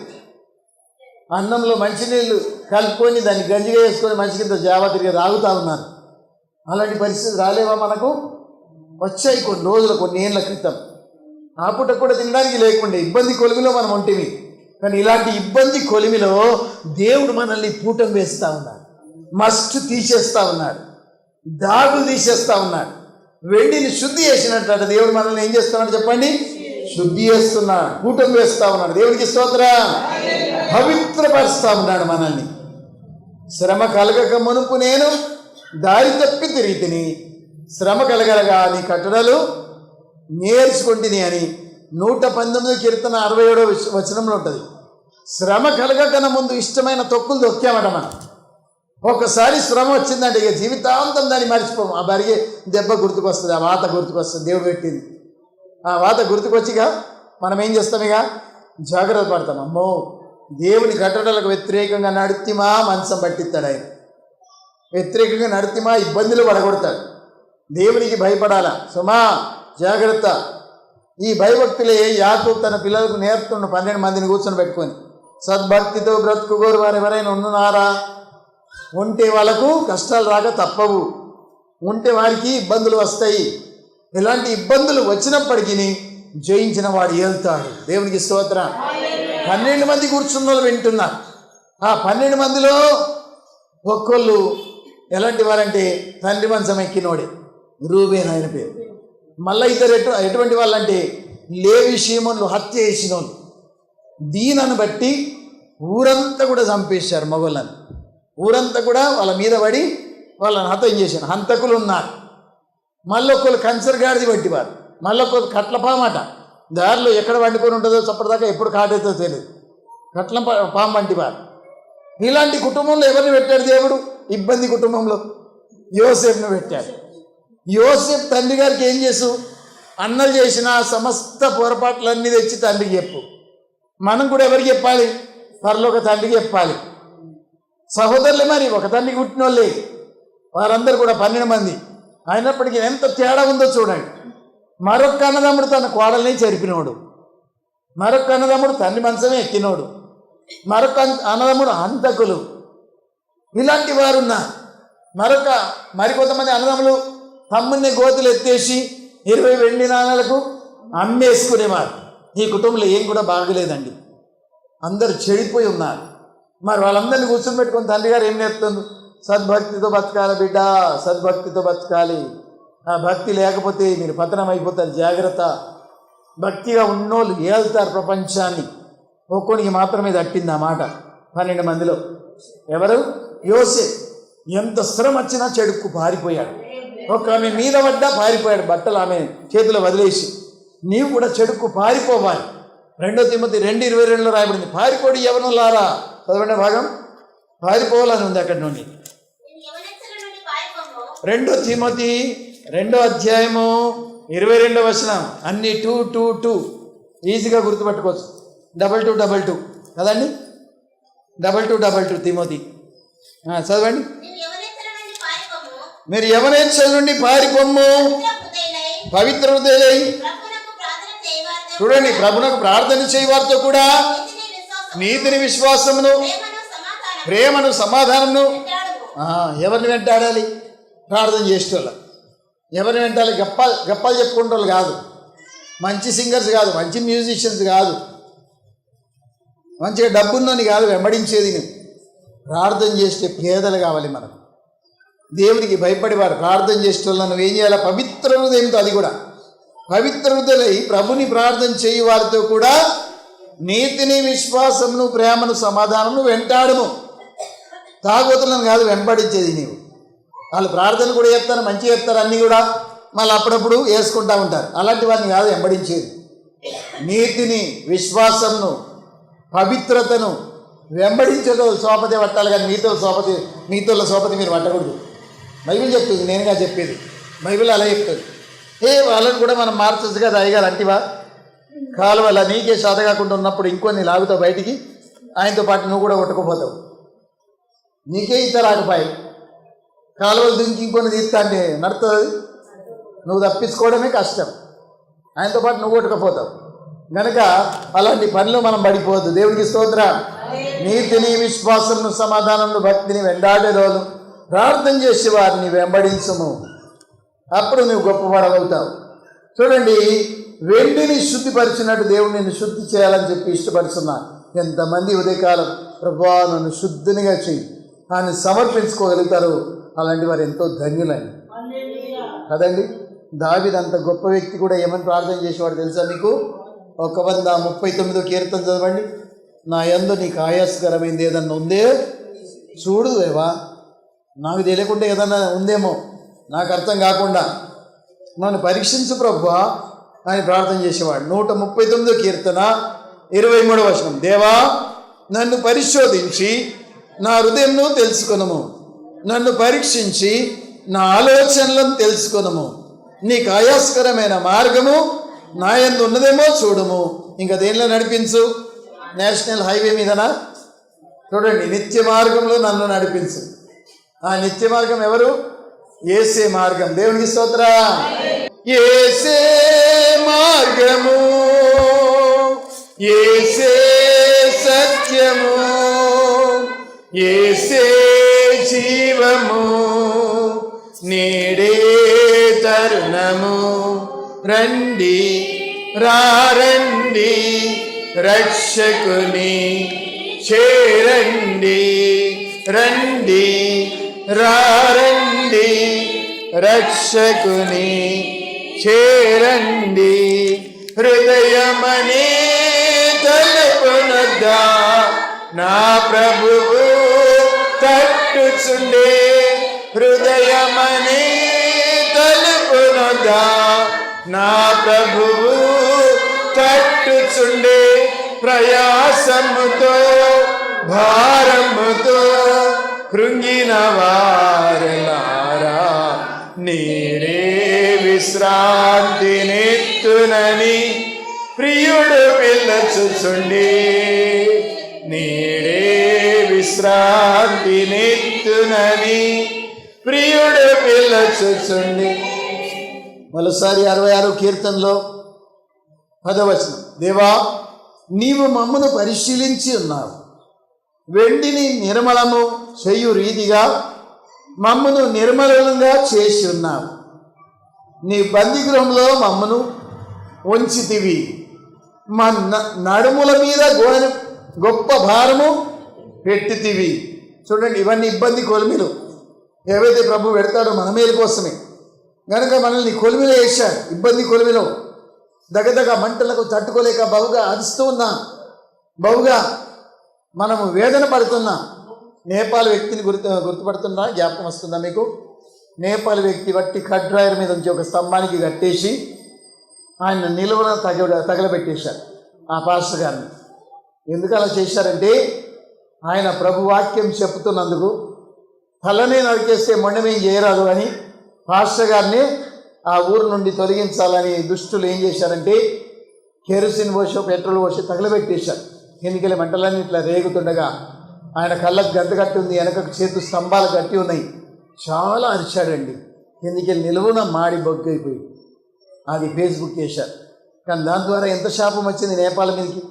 అన్నంలో మంచినీళ్ళు కలుపుకొని దాన్ని గంజిగా వేసుకొని మంచి కింద జావా తిరిగి తాగుతూ ఉన్నారు. అలాంటి పరిస్థితి రాలేవా మనకు? వచ్చాయి కొన్ని రోజులు, కొన్ని ఏళ్ళ క్రితం. ఆ పూట కూడా తినడానికి లేకుండే ఇబ్బంది కొలిమిలో మనం ఉంటివి. కానీ ఇలాంటి ఇబ్బంది కొలిమిలో దేవుడు మనల్ని పూటం వేస్తూ ఉన్నాడు, మస్ట్ తీసేస్తూ ఉన్నాడు, దాగులు తీసేస్తూ ఉన్నాడు. వెండిని శుద్ధి చేసినట్టు దేవుడు మనల్ని ఏం చేస్తున్నాడు చెప్పండి? శుద్ధి చేస్తున్నాడు, పూటం వేస్తూ ఉన్నాడు. దేవుడికి స్తోత్రం. పవిత్రపరుస్తూ ఉన్నాడు మనల్ని. శ్రమ కలగక మునుపు నేను దారి తప్పి తిరిగి తిని, శ్రమ కలగలగా నీ కట్టడలు నేర్చుకుంటుని అని 119 కీర్తన 67వ వచనంలో ఉంటుంది. శ్రమ కలగకన ముందు ఇష్టమైన తొక్కులు దొక్కామట మనం. ఒకసారి శ్రమ వచ్చిందంటే ఇక జీవితాంతం దాన్ని మర్చిపోము. ఆ బరిగే దెబ్బ గుర్తుకొస్తుంది, ఆ వాత గుర్తుకొస్తుంది, దేవుడు పెట్టింది. ఆ వాత గుర్తుకొచ్చిగా మనం ఏం చేస్తాం? ఇక జాగ్రత్త పడతాం. అమ్మో, దేవుని కట్టడలకు వ్యతిరేకంగా నడితిమా మంచం పట్టిస్తాడు ఆయన. వ్యతిరేకంగా నడితిమా ఇబ్బందులు పడగొడతాడు. దేవునికి భయపడాలా సుమా, జాగ్రత్త. ఈ భయభక్తులే యాకోబు తన పిల్లలకు నేర్పుతున్న 12 మందిని కూర్చొని పెట్టుకొని, సద్భక్తితో బ్రతుకుగోరు వారు ఎవరైనా ఉన్నారా? ఉంటే వాళ్ళకు కష్టాలు రాక తప్పవు, ఉంటే వారికి ఇబ్బందులు వస్తాయి. ఇలాంటి ఇబ్బందులు వచ్చినప్పటికీ జయించిన వాడు ఏళ్తాడు. దేవునికి స్తోత్రం. 12 మంది కూర్చున్న వాళ్ళు వింటున్నారు. ఆ 12 మందిలో ఒక్కళ్ళు ఎలాంటి వారంటే తండ్రి మంచం ఎక్కినోడే, రూబేన్ ఆయన పేరు. మళ్ళీ ఇద్దరు ఎటువంటి వాళ్ళంటే లేవి, షీమోన్లు హత్య చేసిన వాళ్ళు. దీనను బట్టి ఊరంతా కూడా చంపేశారు మగవాళ్ళని. ఊరంతా కూడా వాళ్ళ మీద పడి వాళ్ళని హతం చేశారు. హంతకులు ఉన్నారు. మళ్ళీ ఒకళ్ళు కంచర్ గాడిది పట్టివారు, మళ్ళీ ఒకళ్ళు కట్లపామాట. దారిలో ఎక్కడ వండుకొని ఉంటుందో చప్పటిదాకా ఎప్పుడు కాటేదో తెలియదు. కట్ల పాము వంటివారు. ఇలాంటి కుటుంబంలో ఎవరిని పెట్టాడు దేవుడు? ఇబ్బంది కుటుంబంలో యోసేపును పెట్టాడు. యోసేపు తండ్రి గారికి ఏం చేసు? అన్నలు చేసిన సమస్త పొరపాట్లన్నీ తెచ్చి తండ్రికి చెప్పు. మనం కూడా ఎవరికి చెప్పాలి? పరలోక తండ్రికి చెప్పాలి. సహోదరులే మరి, ఒక తండ్రికి పుట్టిన వాళ్ళే వారందరూ కూడా 12 మంది అయినప్పటికీ ఎంత తేడా ఉందో చూడండి. మరొక అన్నదమ్ముడు తన కోడల్ని చెరిపినోడు, మరొక అన్నదమ్ముడు తండ్రి మంచమే ఎక్కినోడు, మరొక అన్నదమ్ముడు హంతకులు. ఇలాంటి వారున్నా మరికొంతమంది అన్నదమ్ములు తమ్ముడిని గోతులు ఎత్తేసి 20 వెండి నాణాలకు అమ్మేసుకునేవారు. ఈ కుటుంబంలో ఏం కూడా బాగలేదండి, అందరూ చెడిపోయి ఉన్నారు. మరి వాళ్ళందరినీ కూర్చొని పెట్టుకుని తండ్రి గారు ఏం నేర్పుతుంది? సద్భక్తితో బతకాలి బిడ్డ, సద్భక్తితో బతకాలి. ఆ భక్తి లేకపోతే మీరు పతనం అయిపోతారు, జాగ్రత్త. భక్తిగా ఉన్నోళ్ళు ఏళ్తారు ప్రపంచాన్ని. ఒక్కొనికి మాత్రమే తట్టింది ఆ మాట 12 మందిలో. ఎవరు? యోసేపు. ఎంత శ్రమ వచ్చినా చెడుక్కు పారిపోయాడు. ఒక ఆమె మీద పడ్డా పారిపోయాడు, బట్టలు ఆమె చేతిలో వదిలేసి. నీవు కూడా చెడుక్కు పారిపోవాలి. 2 తిమోతి 2:22లో రాయబడింది, పారిపోడి యవనులారా. చదవండి భాగం, పారిపోవాలని ఉంది అక్కడి నుండి. 2 తిమోతి 2వ అధ్యాయము 22వ వచనం. అన్ని 2 ఈజీగా గుర్తుపట్టుకోవచ్చు. 22 కదండి, 22 తిమోతి. చదవండి. మీరు యవనేచ్ఛల నుండి పారిపోమ్ము, పవిత్ర హృదయులై. చూడండి, ప్రభునకు ప్రార్థన చేయవారితో కూడా నీతిని, విశ్వాసమును, ప్రేమను, సమాధానమును. ఎవరిని వెంటాడాలి? ప్రార్థన చేసేవాళ్ళు. ఎవరిని వెంటాలి? గప్పాలు చెప్పుకుంటే వాళ్ళు కాదు, మంచి సింగర్స్ కాదు, మంచి మ్యూజిషియన్స్ కాదు, మంచిగా డబ్బున్నోని కాదు వెంబడించేది. నువ్వు ప్రార్థన చేస్తే పేదలు కావాలి మనకు. దేవునికి భయపడేవారు ప్రార్థన చేసే వాళ్ళు నువ్వు ఏం చేయాలి? పవిత్ర హృదయంతో, అది కూడా పవిత్ర హృదయులై ప్రభుని ప్రార్థన చేయి వారితో కూడా నీతిని, విశ్వాసమును, ప్రేమను, సమాధానము వెంటాడము. తాగోతులను కాదు వెంబడించేది నీవు. వాళ్ళు ప్రార్థన కూడా చేస్తారు, మంచిగా చేస్తారు, అన్నీ కూడా మళ్ళీ అప్పుడప్పుడు వేసుకుంటూ ఉంటారు. అలాంటి వారిని కాదు వెంబడించేది. నీతిని, విశ్వాసమును, పవిత్రతను వెంబడించేదో సోపతి పట్టాలి, కానీ మీతో సోపతి మీరు పట్టకూడదు. బైబిల్ చెప్తుంది, నేనుగా చెప్పేది. బైబిల్ అలా చెప్తుంది. వాళ్ళని కూడా మనం మార్చచ్చు కదా అయ్యగారు అంటివా? కాలువల నీకే సాధ కాకుండా ఉన్నప్పుడు ఇంకొన్ని లాగుతావు బయటికి, ఆయనతో పాటు నువ్వు కూడా కొట్టుకుపోతావు. నీకే ఈత రాకపోయి కాలువలు దుంకి ఇంకొని తీస్తా అంటే నడుతుంది. నువ్వు తప్పించుకోవడమే కష్టం, ఆయనతో పాటు నువ్వు కొట్టుకుపోతావు. కనుక అలాంటి పనిలో మనం పడిపోవద్దు. దేవుడికి స్తోత్రం. నీతిని, విశ్వాసమును, సమాధానమును, భక్తిని వెంటాడేరోలు ప్రార్థన చేసే వారిని వెంబడించము, అప్పుడు నువ్వు గొప్పవాడవుతావు. చూడండి, వెండిని శుద్ధిపరిచినట్టు దేవుడు నిన్ను శుద్ధి చేయాలని చెప్పి ఇష్టపడుతున్నా. ఎంతమంది ఉదయకాలం ప్రభువా నన్ను శుద్ధినిగా చెయ్యి అని సమర్పించుకోగలుగుతారు. అలాంటి వారు ఎంతో ధన్యులండి కదండి. దావీదు అంత గొప్ప వ్యక్తి కూడా ఏమని ప్రార్థన చేసేవాడు తెలుసా మీకు? 139 కీర్తన చదవండి. నా యందు నీకు ఆయాసకరమైంది ఏదన్నా ఉందే చూడు దేవా, నాకు తెలియకుండా ఏదన్నా ఉందేమో, నాకు అర్థం కాకుండా నన్ను పరీక్షించు ప్రభువా అని ప్రార్థన చేసేవాడు. 139 కీర్తన 23వ వచనం. దేవా నన్ను పరిశోధించి నా హృదయంను తెలుసుకొనుము, నన్ను పరీక్షించి నా ఆలోచనలను తెలుసుకొనుము, నీకు ఆయాస్కరమైన మార్గము నా యందు ఉన్నదేమో చూడుము. ఇంకా దేనిలో నడిపించు? నేషనల్ హైవే మీదనా? చూడండి, నిత్య మార్గంలో నన్ను నడిపించు. ఆ నిత్య మార్గం ఎవరు? యేసే మార్గం. దేవునికి స్తోత్రం. యేసే మార్గము, యేసే సత్యము, యేసే జీవము, నేడే తరుణము, రండి రారండి రక్షకుని చేరండి, రండి రండి రక్షకుని చేరండి. హృదయమనే తలుపునొద్ద నా ప్రభువు తట్టుచుండే, హృదయమనే తలుపునొద్ద నా ప్రభువు తట్టుచుండే. ప్రయాసముతో భారముతో కృంగిన వారలారా నేడే విశ్రాంతి నెత్తునని ప్రియుడు పిలుచుచుండి, నేడే విశ్రాంతి నెత్తునని ప్రియుడు పిలుచుచుండి. మరోసారి 66 కీర్తనలో 10వ వచనం. దేవా, నీవు మమ్మను పరిశీలించి ఉన్నావు, వెండిని నిర్మలము చేయు రీతిగా మమ్మను నిర్మలంగా చేసి ఉన్నావు. నీ బందీగృహంలో మమ్మను ఉంచితివి, మా నడుముల మీద గొప్ప భారము పెట్టితివి. చూడండి, ఇవన్నీ ఇబ్బంది కొలిమిలు. ఏవైతే ప్రభు పెడతాడో మన మేలు కోసమే కనుక మనల్ని కొలిమిలో వేశాడు. ఇబ్బంది కొలిమిలో దగదగ మంటలకు తట్టుకోలేక బహుగా అరుస్తూ ఉన్నాం, బహుగా మనము వేదన పడుతున్నాం. నేపాల్ వ్యక్తిని గుర్తుపడుతున్నా, జ్ఞాపకం వస్తుందా మీకు? నేపాల్ వ్యక్తి బట్టి కడ్రాయర్ మీద నుంచి ఒక స్తంభానికి కట్టేసి ఆయన నిలువన తగలబెట్టేశారు ఆ పాస్టర్ గారిని. ఎందుకు అలా చేశారంటే ఆయన ప్రభు వాక్యం చెప్తున్నందుకు. తలనే నరికేస్తే మొండమేం చేయరాదు అని పాస్టర్ గారిని ఆ ఊరు నుండి తొలగించాలని దుష్టులు ఏం చేశారంటే కెరసిన్ పోసి పెట్రోల్ పోసి తగలబెట్టేశారు. ఎన్నికల మంటలన్నీ ఇట్లా రేగుతుండగా ఆయన కళ్ళకు గంత కట్టి ఉంది, వెనకకు చేతు స్తంభాలు కట్టి ఉన్నాయి. చాలా అరిచాడండి. ఎన్నికలు నిలువున మాడి బొగ్గైపోయి అది ఫేస్బుక్ చేశారు. కానీ దాని ద్వారా ఎంత శాపం వచ్చింది నేపాల్ మీదకి.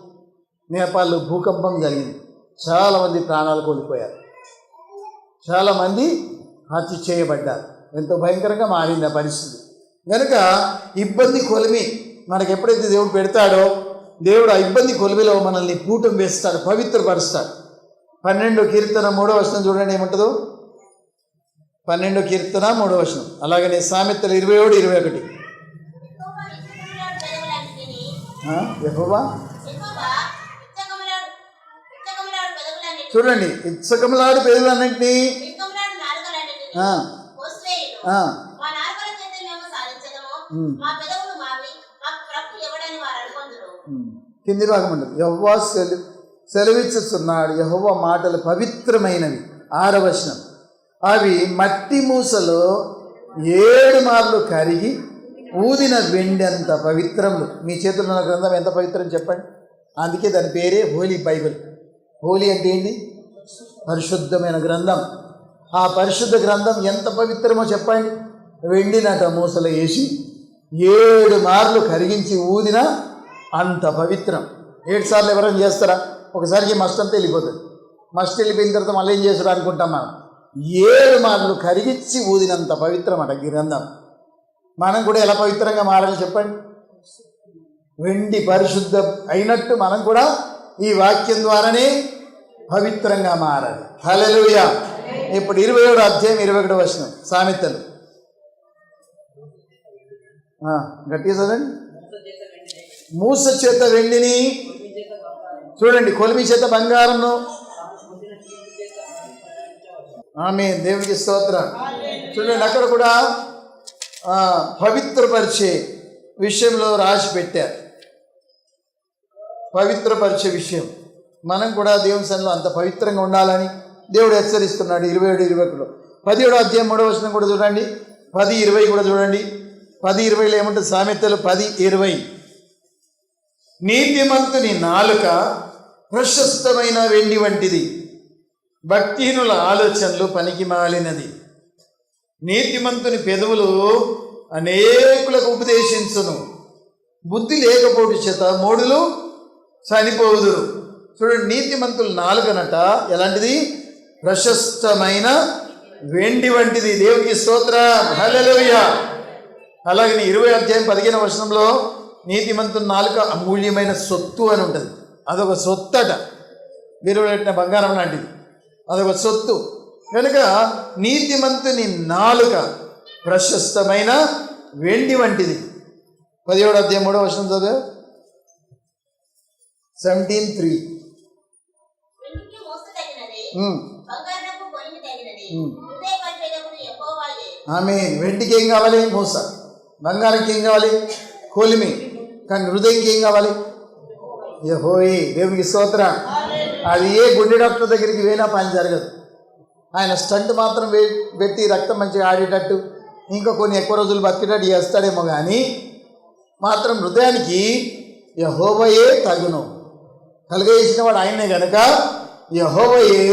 నేపాల్లో భూకంపం జరిగింది, చాలామంది ప్రాణాలు కోల్పోయారు, చాలామంది హత్య చేయబడ్డారు. ఎంతో భయంకరంగా మారింది ఆ పరిస్థితి. కనుక ఇబ్బంది కొలిమి మనకు ఎప్పుడైతే దేవుడు పెడతాడో, దేవుడు ఆ ఇబ్బంది కొలిమిలో మనల్ని పూటం వేస్తాడు, పవిత్రపరుస్తాడు. 12వ కీర్తన 3వ వచనం చూడండి ఏముంటుందో. 12వ కీర్తన 3వ వచనం. అలాగనే సామెతలు 27-21. యెహోవా చూడండి, ఇచ్చకములాడు పెదవులన్నింటినీ కింది భాగం ఉండదు. యెహోవా సెలవిచ్చుతున్నాడు, యెహోవా మాటలు పవిత్రమైనవి. 6వ వచనం. అవి మట్టి మూసలో 7 మార్లు కరిగి ఊదిన వెండి అంత పవిత్రములు. మీ చేతుల్లో ఉన్న గ్రంథం ఎంత పవిత్రం చెప్పండి. అందుకే దాని పేరే హోలీ బైబిల్. హోలీ అంటే ఏంటి? పరిశుద్ధమైన గ్రంథం. ఆ పరిశుద్ధ గ్రంథం ఎంత పవిత్రమో చెప్పండి. వెండినట మూసలో వేసి 7 మార్లు కరిగించి ఊదిన అంత పవిత్రం. 7 సార్లు ఎవరైనా చేస్తారా? ఒకసారికి మస్ట్ అంతా వెళ్ళిపోతుంది. మస్ట్ వెళ్ళిపోయిన తర్వాత మళ్ళీ ఏం చేస్తాడు అనుకుంటాం మనం. 7 మార్లు కరిగించి ఊదినంత పవిత్రం అట గ్రంథం. మనం కూడా ఎలా పవిత్రంగా మారాలి చెప్పండి. వెండి పరిశుద్ధం అయినట్టు మనం కూడా ఈ వాక్యం ద్వారానే పవిత్రంగా మారాలి. హల్లెలూయా. ఇప్పుడు 27వ అధ్యాయం 21వ వచనం సామెతలు. గట్టిగా చదవండి. మూస చేత వెండిని, చూడండి, కొలిమి చేత బంగారంను. ఆమేన్. దేవునికి స్తోత్రం. చూడండి, అక్కడ కూడా పవిత్రపరిచే విషయంలో రాసి పెట్టారు. పవిత్రపరిచే విషయం మనం కూడా దేవుని సన్నిధిలో అంత పవిత్రంగా ఉండాలని దేవుడు హెచ్చరిస్తున్నాడు. 27-21లో 17వ అధ్యాయం 3వ వచనం కూడా చూడండి. 10-20 కూడా చూడండి. 10-20లో ఏముంటుంది? సామెతలు 10-20. నీతిమంతుని నాలుక ప్రశస్తమైన వెండి వంటిది, భక్తిహీనుల ఆలోచనలు పనికి మాలినది. నీతిమంతుని పెదవులు అనేకులకు ఉపదేశించును, బుద్ధి లేకపోటు చేత మూఢులు చనిపోవుదురు. చూడండి, నీతిమంతుల నాలుకనట ఎలాంటిది? ప్రశస్తమైన వెండి వంటిది. దేవునికి స్తోత్రం. హల్లెలూయా. అలాగే 20వ అధ్యాయం 15వ వచనంలో నీతిమంతుల నాలుక అమూల్యమైన సొత్తు అని ఉంటుంది. అదొక సొత్తట, విలువ పెట్టిన బంగారం లాంటిది, అదొక సొత్తు. కనుక నీతిమంతుని నాలుక ప్రశస్తమైన వెండి వంటిది. 17వ అధ్యాయం 3వ వచనం చదివా. 17:3. ఆమె వెండికి ఏం కావాలి? మూస. బంగారంకి ఏం కావాలి? కొలిమి. కానీ హృదయంకి ఏం కావాలి? యెహోవా. దేవునికి స్తోత్రం. అది ఏ గుండె డాక్టర్ దగ్గరికి పోయినా పని జరగదు. ఆయన స్టంట్ మాత్రం పెట్టి రక్తం మంచిగా ఆడేటట్టు, ఇంకా కొన్ని ఎక్కువ రోజులు బతికేటట్టు చేస్తాడేమో, కానీ మాత్రం హృదయానికి యెహోవాయే తగును. కలుగజేసిన వాడు ఆయనే కనుక యెహోవాయే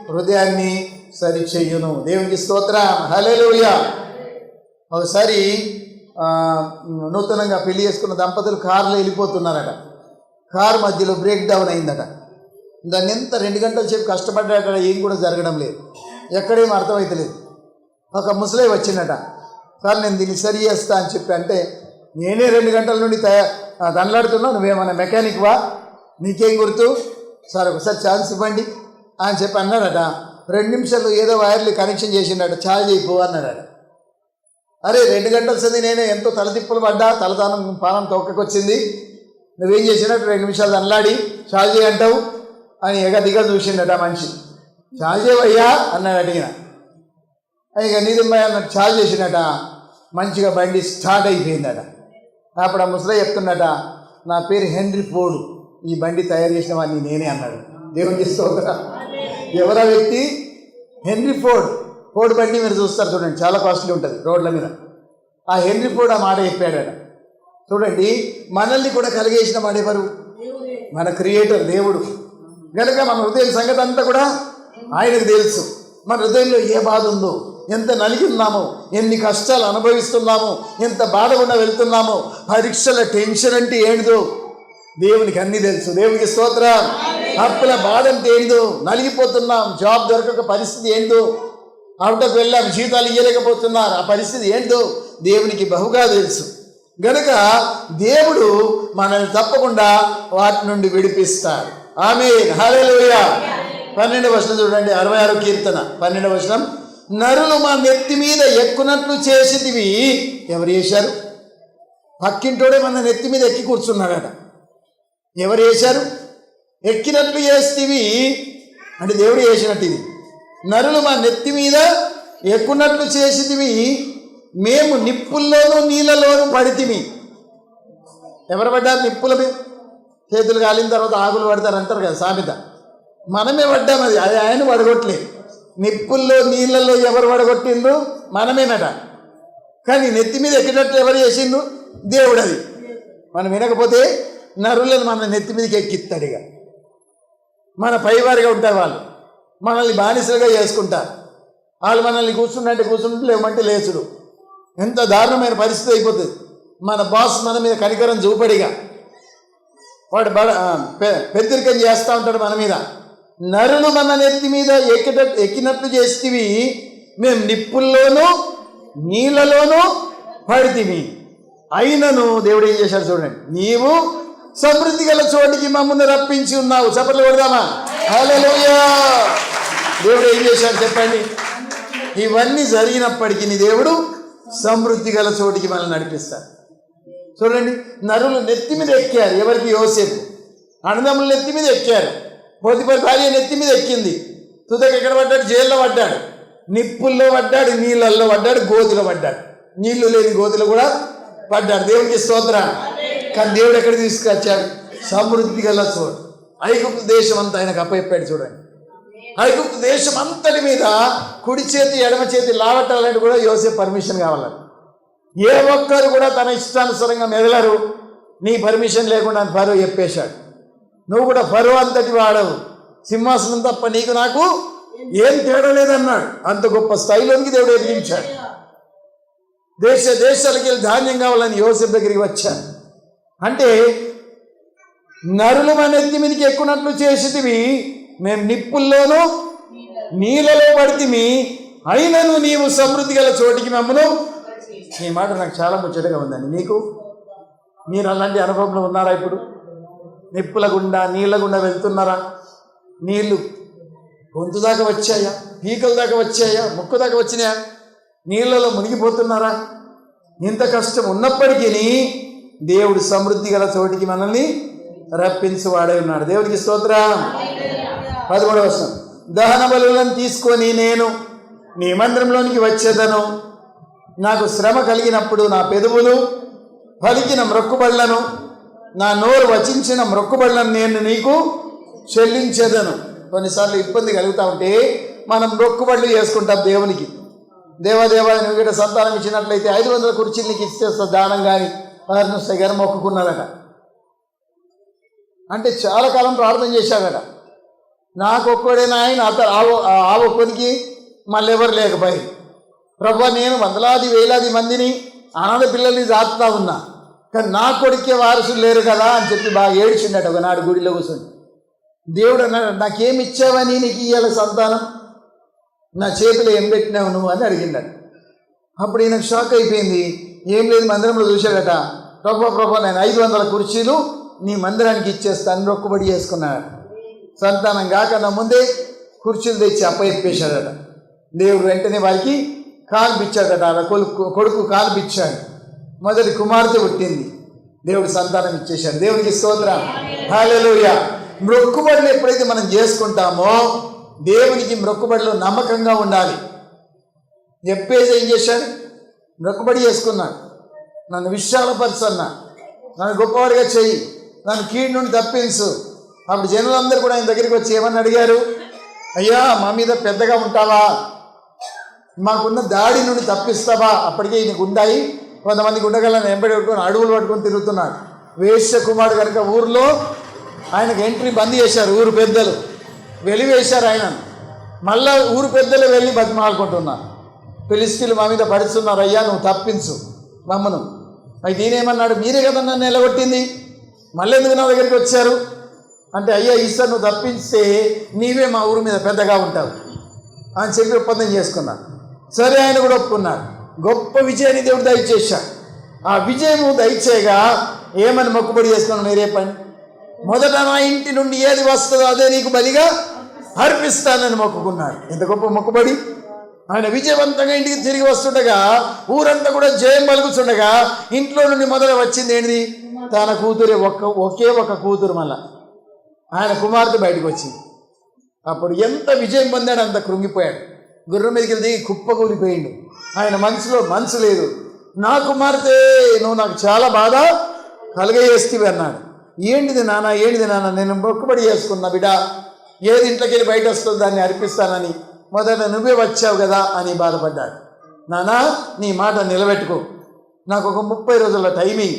హృదయాన్ని సరిచెయ్యును. దేవునికి స్తోత్రం. హల్లెలూయా. ఒకసారి నూతనంగా పెళ్లి చేసుకున్న దంపతులు కారులో వెళ్ళిపోతున్నారట. కారు మధ్యలో బ్రేక్ డౌన్ అయిందట. దాన్ని ఎంత 2 గంటల సేపు కష్టపడ్డాట, ఏం కూడా జరగడం లేదు, ఎక్కడేం అర్థమవుతలేదు. ఒక ముసలే వచ్చిందట, సార్ నేను దీన్ని సరి చేస్తా అని చెప్పి అంటే, నేనే 2 గంటల నుండి దండలాడుతున్నా, నువ్వేమన్నా మెకానిక్వా, నీకేం గుర్తు, సార్ ఒకసారి ఛాన్స్ ఇవ్వండి అని చెప్పి అన్నాడట. 2 నిమిషాలు ఏదో వైర్లు కనెక్షన్ చేసిండట, ఛార్జ్ అయిపో అన్నాడట. అరే 2 గంటల సంది నేనే ఎంతో తలతిప్పులు పడ్డా, తలతానం పానం తొక్కకొచ్చింది, నువ్వేం చేసినట్టు 2 నిమిషాలు దండలాడి ఛార్జ్ అంటావు అని ఎగదిగా చూసిండట మనిషి. ఛార్జ్ చేయవయ్యా అన్నాడు అడిగిన. ఇక నీదిమ్మాయి అన్నట్టు ఛార్జ్ చేసినట, మంచిగా బండి స్టార్ట్ అయిపోయిందట. అప్పుడు ఆ ముసలి చెప్తున్నట, నా పేరు హెన్రీ ఫోర్డ్, ఈ బండి తయారు చేసిన వాడిని నేనే అన్నాడు. దేవునికి స్తోత్రం. ఎవరా వ్యక్తి? Henry Ford. ఫోర్డ్ బండి మీరు చూస్తారు చూడండి, చాలా కాస్ట్లీ ఉంటుంది రోడ్ల మీద. ఆ హెన్రీ ఫోర్డ్ ఆ మాట చెప్పాడట. చూడండి, మనల్ని కూడా కలిగేసిన వాడెవరు? మన క్రియేటర్ దేవుడు. కనుక మన హృదయం సంగతి అంతా కూడా ఆయనకు తెలుసు. మన హృదయంలో ఏ బాధ ఉందో, ఎంత నలిగి ఉన్నామో, ఎన్ని కష్టాలు అనుభవిస్తున్నామో, ఎంత బాధ గుండా వెళ్తున్నామో, పరీక్షల టెన్షన్ అంటే ఏంటిదో దేవునికి అన్నీ తెలుసు. దేవునికి స్తోత్రం. అప్పుల బాధ అంటే ఏందో, నలిగిపోతున్నాం, జాబ్ దొరకక పరిస్థితి ఏందో, అవుటకు వెళ్ళాం, జీతాలు ఇయ్యలేకపోతున్నారు, ఆ పరిస్థితి ఏంటో దేవునికి బహుగా తెలుసు. గనుక దేవుడు మనల్ని తప్పకుండా వాటి నుండి విడిపిస్తాడు. ఆమేన్. హల్లెలూయా. 12వ వచనం చూడండి, 66వ కీర్తన 12వ వచనం. నరులు మా నెత్తి మీద ఎక్కునట్లు చేసితివి. ఎవరు చేశారు? పక్కింటోడే మన నెత్తి మీద ఎక్కి కూర్చున్నాడట. ఎవరు చేశారు? ఎక్కినట్లు చేస్తేవి అంటే దేవుడు చేసినట్టు. ఇది నరులు మా నెత్తి మీద ఎక్కునట్లు చేసితివి, మేము నిప్పుల్లోనూ నీళ్ళలోనూ పడితిమి. ఎవరు పడ్డారు? నిప్పుల మీద. చేతులు కాలిన తర్వాత ఆకులు పడతారు అంటారు కదా సామెత. మనమే పడ్డాం. అది ఆయన పడగొట్టలేదు. నిప్పుల్లో నీళ్ళల్లో ఎవరు పడగొట్టిండ్రు? మనమేనట. కానీ నెత్తి మీద ఎక్కినట్లు ఎవరు చేసిండ్రు? దేవుడు. అది మనం వినకపోతే నరులను మన నెత్తి మీదకి ఎక్కిస్తాడు. ఇక మన పైవారిగా ఉంటారు వాళ్ళు, మనల్ని బానిసలుగా చేసుకుంటారు. వాళ్ళు మనల్ని కూర్చున్నట్టు కూర్చుంటే, లేమంటే లేచుడు. ఎంత దారుణమైన పరిస్థితి అయిపోతుంది. మన బాస్ మన మీద కనికరం చూపడిగా వాడు పెద్దరికం చేస్తూ ఉంటాడు మన మీద. నరులు మన నెత్తి మీద ఎక్కినట్లు చేస్తేవి, మేము నిప్పుల్లోనూ నీళ్ళలోనూ పడితివి. అయినను దేవుడు ఏం చేశాడు చూడండి, నీవు సమృద్ధి గల చోటికి మమ్మల్ని రప్పించి ఉన్నావు. చప్పట్లు కొడదామా? హల్లెలూయా. దేవుడు ఏం చేశాడు చెప్పండి? ఇవన్నీ జరిగినప్పటికీ దేవుడు సమృద్ధి గల చోటికి మనల్ని నడిపిస్తాడు. చూడండి, నరులు నెత్తి మీద ఎక్కారు. ఎవరికి? యోసేపు. అన్నదమ్ములు నెత్తి మీద ఎక్కారు. పోతిఫర్ భార్య నెత్తి మీద ఎక్కింది. తుదకు ఎక్కడ పడ్డాడు? జైల్లో పడ్డాడు. నిప్పుల్లో పడ్డాడు, నీళ్ళల్లో పడ్డాడు, గోతిలో పడ్డాడు. నీళ్లు లేని గోతిలో కూడా పడ్డాడు. దేవునికి స్తోత్రం. కానీ దేవుడు ఎక్కడ తీసుకొచ్చాడు? సమృద్ధి గల చోటు. ఐగుప్తు దేశం అంతా ఆయనకు అప్పచెప్పాడు. చూడండి, ఐగుప్తు దేశం అంతటి మీద కుడి చేతి ఎడమ చేతి లావట్టాలంటే కూడా యోసేపు పర్మిషన్ కావాలని. ఏ ఒక్కరు కూడా తన ఇష్టానుసారంగా మెదలరు నీ పర్మిషన్ లేకుండా ఫరో చెప్పేశాడు. నువ్వు కూడా ఫరో అంతటి వాడవు, సింహాసనం తప్ప నీకు నాకు ఏం తేడా లేదన్నాడు. అంత గొప్ప స్థాయిలోనికి దేవుడు ఎదిగించాడు. దేశాలకి వెళ్ళి ధాన్యం కావాలని యోసేపు దగ్గరికి వచ్చాను. అంటే నరులు మన నెత్తి మీదకి ఎక్కునట్లు చేసితివి, మేము నిప్పుల్లోనూ నీళ్ళలో పడితిమి, అయినను నీవు సమృద్ధి గల చోటికి మమ్మను. ఈ మాట నాకు చాలా ముచ్చటగా ఉందండి. మీరు అలాంటి అనుభవంలో ఉన్నారా? ఇప్పుడు నిప్పుల గుండా నీళ్ళ గుండా వెళ్తున్నారా? నీళ్లు గొంతు దాకా వచ్చాయా? పీకల దాకా వచ్చాయా? ముక్కు దాకా వచ్చినాయా? నీళ్ళలో మునిగిపోతున్నారా? ఇంత కష్టం ఉన్నప్పటికీ దేవుడు సమృద్ధి గల చోటికి మనల్ని రప్పించువాడై ఉన్నాడు. దేవుడికి స్తోత్రం. 13వ వచనం, దహన బలులను తీసుకొని నేను నీ మందిరంలోనికి వచ్చేదను. నాకు శ్రమ కలిగినప్పుడు నా పెదవులు పలికిన మ్రొక్కుబళ్లను, నా నోరు వచించిన మ్రొక్కుబళ్లను నేను నీకు చెల్లించేదను. కొన్నిసార్లు ఇబ్బంది కలుగుతూ ఉంటే మనం మ్రొక్కుబడులు చేసుకుంటాం దేవునికి. దేవాదేవా నువ్వు ఇక్కడ సంతానం ఇచ్చినట్లయితే 500 కుర్చీలు నీకు ఇచ్చేస్తా దానం కానీ పర్ణుస్తాయి గారు మొక్కుకున్నారట. అంటే చాలా కాలం ప్రార్థన చేశాడట. నాకు ఒక్కడేనా ఆయన ఆ ఒక్కడికి మళ్ళీ ఎవరు లేకపోయి, ప్రభు నేను వందలాది వేలాది మందిని అనాథ పిల్లల్ని జాతుతా ఉన్నా, కానీ నా కొడుకే వారసులు లేరు కదా అని చెప్పి బాగా ఏడ్చిండట ఒకనాడు గుడిలో కూర్చొని. దేవుడు అన్నాడు, నాకేమి ఇచ్చావని నీకు ఇయ్యాల సంతానం, నా చేతిలో ఏం పెట్టినావు నువ్వు అని అడిగిండట. అప్పుడు ఈయనకు షాక్ అయిపోయింది. ఏం లేదు, మందిరంలో చూశాడట. ప్రభు నేను 500 కుర్చీలు నీ మందిరానికి ఇచ్చేస్తాను మొక్కుబడి చేసుకున్నాడు. సంతానం కాకన్నా ముందే కుర్చీలు తెచ్చి అప్పచెప్పేశాడట. దేవుడు వెంటనే వారికి కాల్పిచ్చాడట. కొడుకు కాల్పిచ్చాడు. మొదటి కుమార్తె పుట్టింది. దేవుడు సంతానం ఇచ్చేశాడు. దేవునికి స్తోత్రం. హల్లెలూయా. మొక్కుబడులు ఎప్పుడైతే మనం చేసుకుంటామో దేవునికి మొక్కుబడిలో నమ్మకంగా ఉండాలి. చెప్పేసి ఏం చేశాడు? మొక్కుబడి చేసుకున్నాడు. నన్ను విశాలపరచన్నా, నన్ను గొప్పవాడిగా చెయ్యి, నన్ను కీడు నుండి తప్పించు. అప్పుడు జనులందరూ కూడా ఆయన దగ్గరికి వచ్చి ఏమని అడిగారు? అయ్యా మా మీద పెద్దగా ఉంటావా, మాకున్న దాడి నుండి తప్పిస్తావా? అప్పటికే ఈయనకు ఉండాయి. కొంతమంది గుండగలను ఎంబడి పట్టుకొని అడవులు పట్టుకొని తిరుగుతున్నాడు. వేశ్య కుమారుడు కనుక ఊరిలో ఆయనకు ఎంట్రీ బంద్ చేశారు. ఊరు పెద్దలు వెలివేశారు ఆయనను. మళ్ళా ఊరు పెద్దలు వెళ్ళి బతిమాలుకుంటున్నారు. ఫిలిష్తీయులు మా మీద పడుతున్నారు, అయ్యా నువ్వు తప్పించు మమ్మను. అయితే ఈయనేమన్నాడు? మీరే కదా నన్ను నిలగొట్టింది, మళ్ళీ ఎందుకు నా దగ్గరికి వచ్చారు అంటే, అయ్యా ఈసారి నువ్వు తప్పిస్తే నీవే మా ఊరి మీద పెద్దగా ఉంటావు అని చెప్పి ఒప్పందం చేసుకున్నాడు. సరే ఆయన కూడా ఒప్పుకున్నాడు. గొప్ప విజయాన్ని దేవుడు దయచేశాడు. ఆ విజయము దయచేయగా ఏమని మొక్కుబడి చేసుకున్నాను? మీరే పని మొదట నా ఇంటి నుండి ఏది వస్తుందో అదే నీకు బలిగా అర్పిస్తానని మొక్కుకున్నాడు. ఎంత గొప్ప మొక్కుబడి! ఆయన విజయవంతంగా ఇంటికి తిరిగి వస్తుండగా ఊరంతా కూడా జయం పలుకుతుండగా ఇంట్లో నుండి మొదట వచ్చింది ఏంటిది? తన కూతురే, ఒకే ఒక కూతురు. మళ్ళా ఆయన కుమార్తె బయటకు వచ్చింది. అప్పుడు ఎంత విజయం పొందాడు, అంత కృంగిపోయాడు. గుర్రం మీదకి దిగి కుప్పకూలిపోయిండు. ఆయన మనసులో మనసు లేదు. నా కుమార్తె నువ్వు నాకు చాలా బాధ కలుగజేస్తేవి అన్నాడు. ఏంటిది నాన్న, నేను మొక్కుబడి చేసుకున్నా బిడ్డ, ఏది ఇంట్లోకి వెళ్ళి బయట వస్తుందో దాన్ని అర్పిస్తానని, మొదట నువ్వే వచ్చావు కదా అని బాధపడ్డాడు. నానా నీ మాట నిలబెట్టుకో, నాకు ఒక 30 రోజుల టైమింగ్,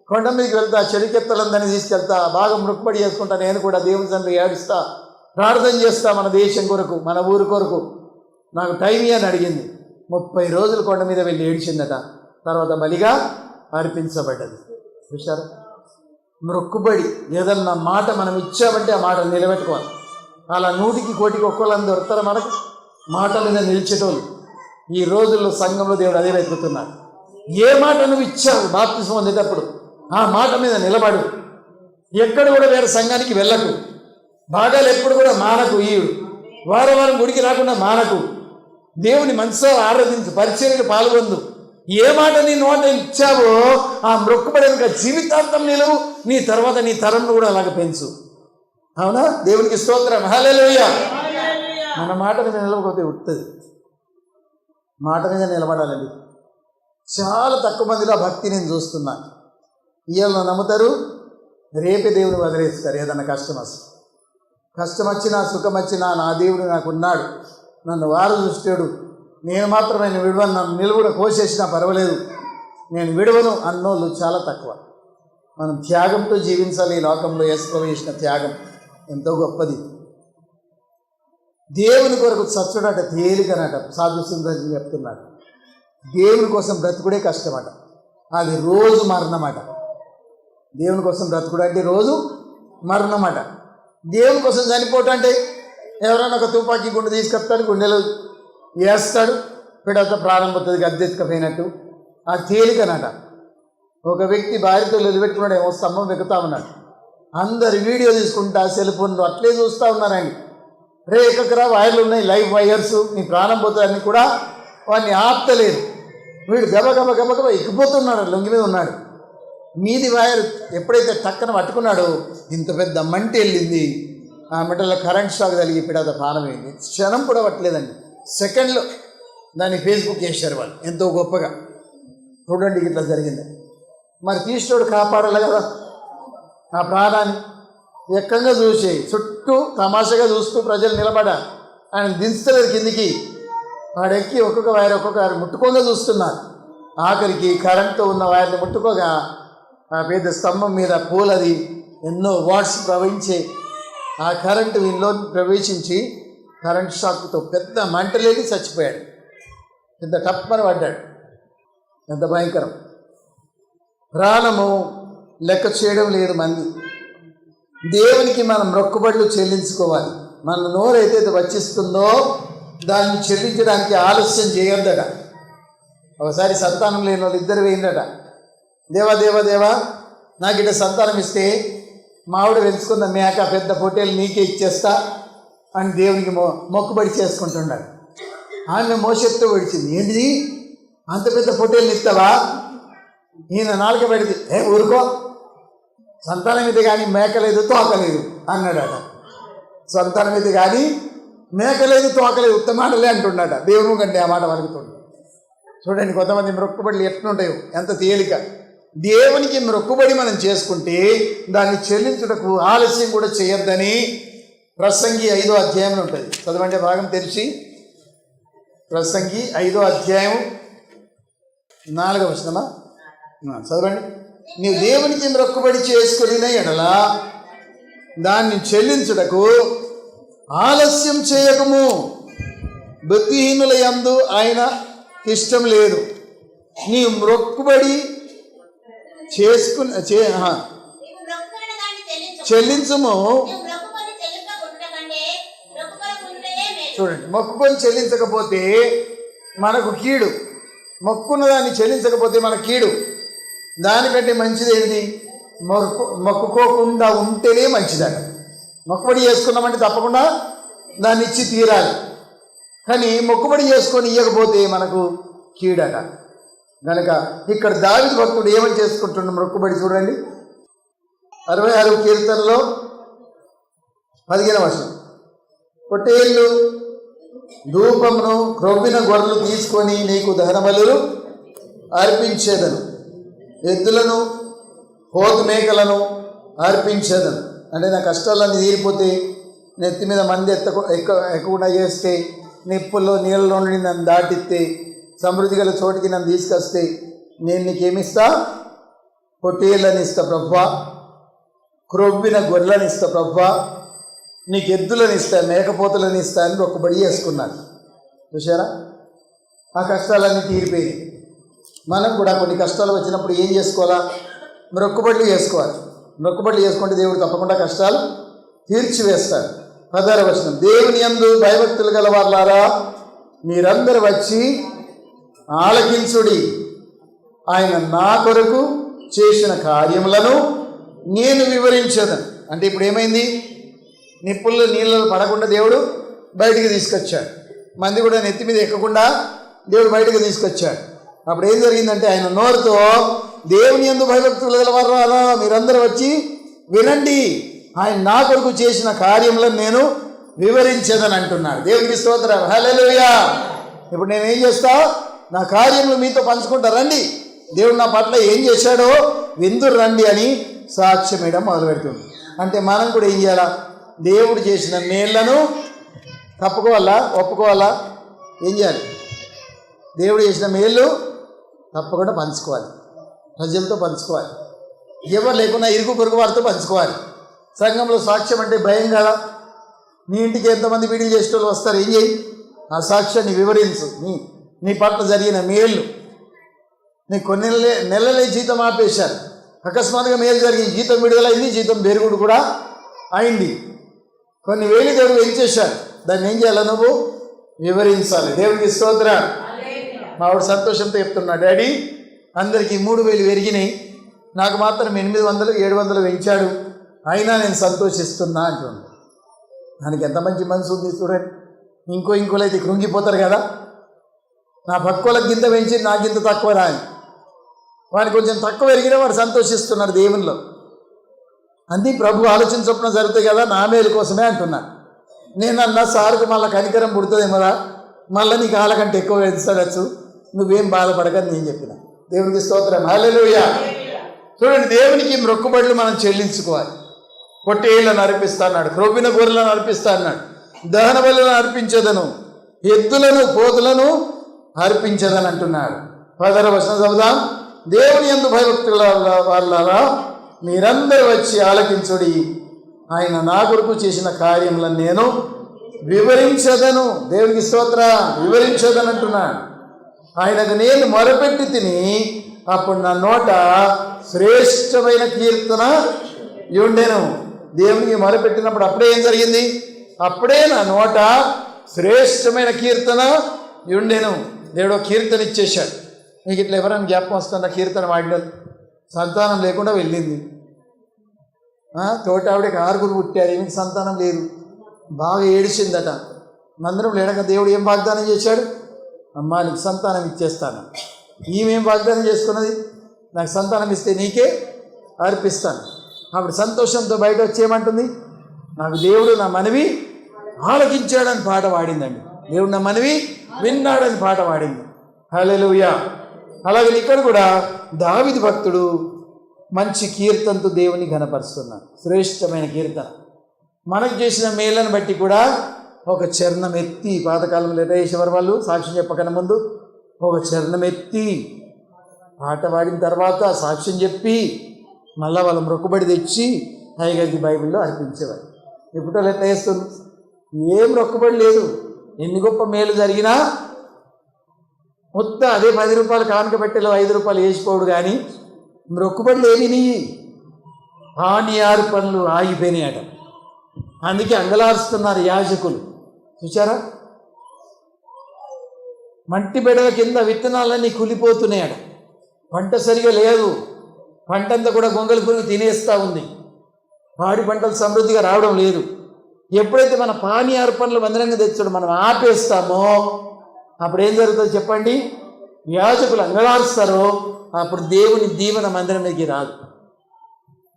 కొండ మీదకి వెళ్తా, చెలికెత్తలందరినీ తీసుకెళ్తా, బాగా మొక్కుబడి చేసుకుంటా, నేను కూడా దేవుని తండ్రి ఏడుస్తా, ప్రార్థన చేస్తా మన దేశం కొరకు, మన ఊరు కొరకు, నాకు టైం అని అడిగింది. 30 రోజులు కొండ మీద వెళ్ళి ఏడ్చిందట. తర్వాత బలిగా అర్పించబడ్డది. చూశారు? మొక్కుబడి ఏదన్నా మాట మనం ఇచ్చామంటే ఆ మాట నిలబెట్టుకోవాలి. అలా 100కి 1,000కి ఒక్కళ్ళని దొరుకుతారు మనకు మాట మీద నిలిచేటోళ్ళు. ఈ రోజుల్లో సంఘంలో దేవుడు అదే వెతుకుతున్నాడు. ఏ మాట నువ్వు ఇచ్చావు బాప్తిసం పొందేటప్పుడు ఆ మాట మీద నిలబడు. ఎక్కడ కూడా వేరే సంఘానికి వెళ్ళకు. భాగాలు ఎప్పుడు కూడా మానకు. వారం గుడికి రాకుండా మానకు. దేవుని మనసులో ఆరాధించు, పరిచర్యలు పాల్గొందు. ఏ మాట నీ నోట ఇచ్చావో ఆ మొక్కుబడి జీవితాంతం నిలువు. నీ తర్వాత నీ తరంను కూడా అలాగ పెంచు. అవునా? దేవునికి స్తోత్రం. హల్లెలూయా. మన మాట మీద నిలవకపోతే ఉడుతుంది. మాట మీద నిలబడాలండి. చాలా తక్కువ మందిలో భక్తి నేను చూస్తున్నాను. ఇవాళ నమ్ముతారు, రేపే దేవుని వదిలేస్తారు. ఏదన్నా కష్టం వచ్చినా సుఖం వచ్చినా నా దేవుడు నాకు ఉన్నాడు, నన్ను వారు చూస్తాడు, నేను మాత్రమే విడవను, నన్ను నిలువుడ కోసేసినా పర్వాలేదు, నేను విడవను అన్నోళ్ళు చాలా తక్కువ. మనం త్యాగంతో జీవించాలి. ఈ లోకంలో యేసు చేసిన త్యాగం ఎంతో గొప్పది. దేవుని కొరకు చచ్చుడట తేలికనట. సాధు సుందరం చెప్తున్నాడు. దేవుని కోసం బ్రతుకుడే కష్టమట. అది రోజు మరణమట. దేవుని కోసం బ్రతుకుడు అంటే రోజు మరణమట. దేవుని కోసం చనిపోవటం అంటే ఎవరైనా ఒక తుపాకీ గుండె తీసుకొస్తాడు, గుండెలో వేస్తాడు, పిడత ప్రారంభవుతుంది గద్దెత్తుకపోయినట్టు. ఆ తేలికనట. ఒక వ్యక్తి భార్యతో నిలబెట్టుకున్నాడు, ఏమో స్తంభం ఎక్కుతా ఉన్నాడు. అందరు వీడియో తీసుకుంటా సెల్ ఫోన్లో అట్లే చూస్తూ ఉన్నారండి. రే ఎక్కకరా, వైర్లు ఉన్నాయి, లైవ్ వైర్స్, నీ ప్రాణం పోతారని కూడా వాడిని ఆపుతలేదు. వీడు గబగబ ఎక్కిపోతున్నాడు, లొంగి మీద ఉన్నాడు. మీది వైర్ ఎప్పుడైతే టక్కన పట్టుకున్నాడో ఇంత పెద్ద మంట వెళ్ళింది. ఆ మంటలో కరెంట్ షాక్ తగిలి పిడాత ప్రాణం అయింది. క్షణం కూడా పట్టలేదండి, సెకండ్లో దాన్ని ఫేస్బుక్ వేశారు వాళ్ళు ఎంతో గొప్పగా. చూడండి ఇట్లా జరిగింది. మరి తీసినోడు కాపాడాలి కదా ఆ ప్రాణాన్ని. ఎక్కంగా చూసి చుట్టూ తమాషగా చూస్తూ ప్రజలు నిలబడాలి. ఆయన దించలేదు కిందికి. వాడెక్కి ఒక్కొక్క వైర్ ముట్టుకోగా చూస్తున్నారు. ఆఖరికి కరెంట్తో ఉన్న వైర్ని ముట్టుకోగా ఆ పెద్ద స్తంభం మీద పూలది ఎన్నో వాట్స్ ప్రవహించే ఆ కరెంటు వీళ్ళలో ప్రవేశించి కరెంట్ షాక్తో పెద్ద మంటలేని చచ్చిపోయాడు. పెద్ద టప్పని పడ్డాడు. ఎంత భయంకరం. ప్రాణము లెక్క చేయడం లేదు మంది. దేవునికి మనం మొక్కుబడులు చెల్లించుకోవాలి. మన నోరైతే వచ్చిస్తుందో దాన్ని చెల్లించడానికి ఆలస్యం చేయొద్దట. ఒకసారి సంతానం లేని వాళ్ళు ఇద్దరు వేయిందట. దేవా నాకు ఇట్లా సంతానం ఇస్తే మావిడ పెంచుకున్న మేక పెద్ద పొట్టేలు నీకే ఇచ్చేస్తా అని దేవునికి మొక్కుబడి చేసుకుంటున్నాడు. ఆమె మోసెత్తో విడిచింది. ఏంటిది, అంత పెద్ద పొట్టేలు ఇస్తావా? ఈయన నాలుక పెడితే ఊరుకో, సంతానం ఇది కానీ మేకలేదు తోకలేదు అన్నాడట. సంతానం ఇది కానీ మేకలేదు తోకలేదు ఉత్తమాటలే అంటున్నాడ. దేవుని కంటే ఆ మాట వలుకుతుంది. చూడండి కొంతమంది మొక్కుబడులు ఎట్లుంటాయో, ఎంత తేలిక. దేవునికి మొక్కుబడి మనం చేసుకుంటే దాన్ని చెల్లించుటకు ఆలస్యం కూడా చేయొద్దని ప్రసంగి 5వ అధ్యాయంలో ఉంటుంది. చదవండి భాగం తెరిచి. ప్రసంగి 5వ అధ్యాయం 4వ వచనమా చదవండి. నీవు దేవునికి మొక్కుబడి చేసుకున్న ఎడల దాన్ని చెల్లించుటకు ఆలస్యం చేయకము. బుద్ధిహీనుల యందు ఆయన ఇష్టం లేదు. నీ మొక్కుబడి చెల్లించము. చూడండి, మొక్కుకొని చెల్లించకపోతే మనకు కీడు. మొక్కున్న దాన్ని చెల్లించకపోతే మన కీడు. దానికంటే మంచిది ఏంటి? మొక్కుకోకుండా ఉంటేనే మంచిదట. మొక్కుబడి చేసుకున్నామంటే తప్పకుండా దాన్ని ఇచ్చి తీరాలి. కానీ మొక్కుబడి చేసుకొని ఇవ్వకపోతే మనకు కీడట. కనుక ఇక్కడ దావీదు భక్తుడు ఏమని చేసుకుంటున్న మొక్కుబడి చూడండి. 66 కీర్తనలో 15వ వచనం. పొట్టేళ్ళు ధూపమును క్రొవ్విన గొర్రెలు తీసుకొని నీకు దహనబలులు అర్పించేదను, ఎద్దులను పోతు మేకలను అర్పించేదను. అంటే నా కష్టాలన్నీ తీరిపోతే, నెత్తి మీద మంది ఎక్కకుండా చేస్తే, నిప్పుల్లో నీళ్ళలో నుండి నన్ను దాటిస్తే, సమృద్ధి గల చోటికి నన్ను తీసుకొస్తే నేను నీకేమిస్తా? పొట్టేళ్ళని ఇస్తా ప్రభువా, క్రొవ్విన గొర్రెలను ఇస్తా ప్రభువా, నీకు ఎద్దులను ఇస్తా, మేకపోతులను ఇస్తా అని మొక్కుబడి చేసుకున్నాను. చూసారా, ఆ కష్టాలన్నీ తీరిపోయినాయి. మనం కూడా కొన్ని కష్టాలు వచ్చినప్పుడు ఏం చేసుకోవాలా? మొక్కుబడులు చేసుకోవాలి. మొక్కుబడులు చేసుకుంటే దేవుడు తప్పకుండా కష్టాలు తీర్చివేస్తాడు. 16వ వచనం. దేవుని యందు భయభక్తులు గలవారులారా మీరందరూ వచ్చి ఆలకించుడి. ఆయన నా కొరకు చేసిన కార్యములను నేను వివరించదను. అంటే ఇప్పుడు ఏమైంది? నిప్పుల్లో నీళ్ళలో పడకుండా దేవుడు బయటికి తీసుకొచ్చాడు. మంది కూడా నెత్తి మీద ఎక్కకుండా దేవుడు బయటకు తీసుకొచ్చాడు. అప్పుడు ఏం జరిగిందంటే ఆయన నోరుతో దేవుని యందు భయభక్తులు గలవారులారా మీరందరూ వచ్చి వినండి, ఆయన నా కొరకు చేసిన కార్యములను నేను వివరించదని అంటున్నాడు. దేవునికి స్తోత్రం, హల్లెలూయా. ఇప్పుడు నేనేం చేస్తా? నా కార్యములు మీతో పంచుకుంటా రండి, దేవుడు నా పట్ల ఏం చేశాడో విందురు రండి అని సాక్ష్యం ఇవ్వడం మొదలు పెడుతుంది. అంటే మనం కూడా ఏం చేయాలా? దేవుడు చేసిన మేళ్లను తప్పుకోవాలా, ఒప్పుకోవాలా? ఏం చేయాలి? దేవుడు చేసిన మేళ్ళు తప్పకుండా పంచుకోవాలి, ప్రజలతో పంచుకోవాలి. ఎవరు లేకున్నా ఇరుగు పొరుగు వారితో పంచుకోవాలి. సంఘంలో సాక్ష్యం అంటే భయం కదా. నీ ఇంటికి ఎంతమంది వీడియో చేసే వాళ్ళు వస్తారు, ఏం చేయి? ఆ సాక్ష్యాన్ని వివరించు. నీ పట్ల జరిగిన మేళ్ళు. నీకు కొన్ని నెలలే జీతం ఆపేశారు, అకస్మాత్తుగా మేలు జరిగింది, జీతం విడుదలైంది, జీతం పెరుగుడు కూడా అయింది, కొన్ని వేలు దేవుడు పెంచేశారు. దాన్ని ఏం చేయాలి? నువ్వు వివరించాలి. దేవుడికి స్తోత్రం. మావాడు సంతోషంతో చెప్తున్నాడు, డాడీ అందరికీ 3000 పెరిగినాయి, నాకు మాత్రం 800 700 పెంచాడు, అయినా నేను సంతోషిస్తున్నా అంటున్నాను. దానికి ఎంత మంచి మనసు ఉంది చూడండి. ఇంకోలు అయితే కృంగిపోతారు కదా, నా పక్కోళ్ళకి గింత పెంచి నా గింత తక్కువ రాని, వాడికి కొంచెం తక్కువ పెరిగినా వాడు సంతోషిస్తున్నాడు దేవునిలో. అన్నీ ప్రభు ఆలోచన చొప్పున జరుగుతాయి కదా, నా మేలు కోసమే అంటున్నాను. నేను అన్నా సార్కు మళ్ళీ కనికరం పుడుతుందేమోరా, మళ్ళీ నీకు వాళ్ళకంటే ఎక్కువ వేస్తాడచ్చు, నువ్వేం బాధపడకని నేను చెప్పిన. దేవునికి స్తోత్రం, హల్లెలూయా. చూడండి, దేవునికి మొక్కుబడులు మనం చెల్లించుకోవాలి. పొట్టేళ్లను అర్పిస్తా అన్నాడు, క్రొవ్విన గొర్రెలను అర్పిస్తా అన్నాడు, దహన బలులను అర్పించదను, ఎద్దులను పోతులను అర్పించదని అంటున్నాడు. 10వ వచనం చదువుదాం. దేవుని యందు భయభక్తుల వాళ్ళారా మీరందరూ వచ్చి ఆలకించుడి, ఆయన నా కొరకు చేసిన కార్యములను నేను వివరించదను. దేవునికి స్తోత్ర, వివరించదని అంటున్నాడు. ఆయనకు నేను మొరపెట్టి తిని అప్పుడు నా నోట శ్రేష్టమైన కీర్తన ఉండెను. దేవునికి మొరపెట్టినప్పుడు అప్పుడే ఏం జరిగింది? అప్పుడే నా నోట శ్రేష్టమైన కీర్తన ఉండెను. దేవుడు కీర్తన ఇచ్చేశాడు. మీకు ఇట్లా ఎవరైనా జ్ఞాపకం వస్తున్న కీర్తన వాడినది? సంతానం లేకుండా వెళ్ళింది. తోట ఆవిడకి 6 పుట్టారు, ఈమెకి సంతానం లేదు, బాగా ఏడిచిందట. మందిరం లేడక దేవుడు ఏం వాగ్దానం చేశాడు? అమ్మా నీకు సంతానం ఇచ్చేస్తాను. ఈమెం వాగ్దానం చేసుకున్నది? నాకు సంతానం ఇస్తే నీకే అర్పిస్తాను. అప్పుడు సంతోషంతో బయట వచ్చేయమంటుంది, నాకు దేవుడు నా మనవి ఆలకించాడని పాట పాడిందండి. దేవుడు నా మనవి విన్నాడని పాట పాడింది. హల్లెలూయా. అలాగే ఇక్కడ కూడా దావీదు భక్తుడు మంచి కీర్తనతో దేవుని ఘనపరుస్తున్నాడు. శ్రేష్టమైన కీర్తన. మనకు చేసిన మేలను బట్టి కూడా ఒక చరణం ఎత్తి, పాతకాలంలో ఎటేశ్వర్ వాళ్ళు సాక్ష్యం చెప్పకన్నా ముందు ఒక చరణం ఎత్తి పాట పాడిన తర్వాత సాక్ష్యం చెప్పి మళ్ళీ వాళ్ళ మొక్కుబడి తెచ్చి టైగర్కి బైబిల్లో అర్పించేవారు. ఇప్పుడు వాళ్ళు ఎట్లా చేస్తున్నారు? ఏం మొక్కుబడి లేదు, ఎన్ని గొప్ప మేలు జరిగినా మొత్తం అదే 10 రూపాయలు కానుక పెట్టెలో 5 రూపాయలు వేసిపోడు. కానీ మొక్కుబడులు ఏమి హానియారు పనులు ఆగిపోయినాయట. అందుకే అంగలారుస్తున్నారు యాజకులు. చూచారా? మట్టి బెడల కింద విత్తనాలన్నీ కులిపోతున్నాయట. పంట సరిగా లేదు, పంట అంతా కూడా గొంగళి పురుగు తినేస్తూ ఉంది. పాడి పంటలు సమృద్ధిగా రావడం లేదు. ఎప్పుడైతే మన పానీయారు పనులు మందిరంగా తెచ్చాడో మనం ఆపేస్తామో అప్పుడు ఏం జరుగుతుందో చెప్పండి? యాజకులు అంగలారుస్తారో అప్పుడు దేవుని దీవెన మందిరం మీదకి రాదు.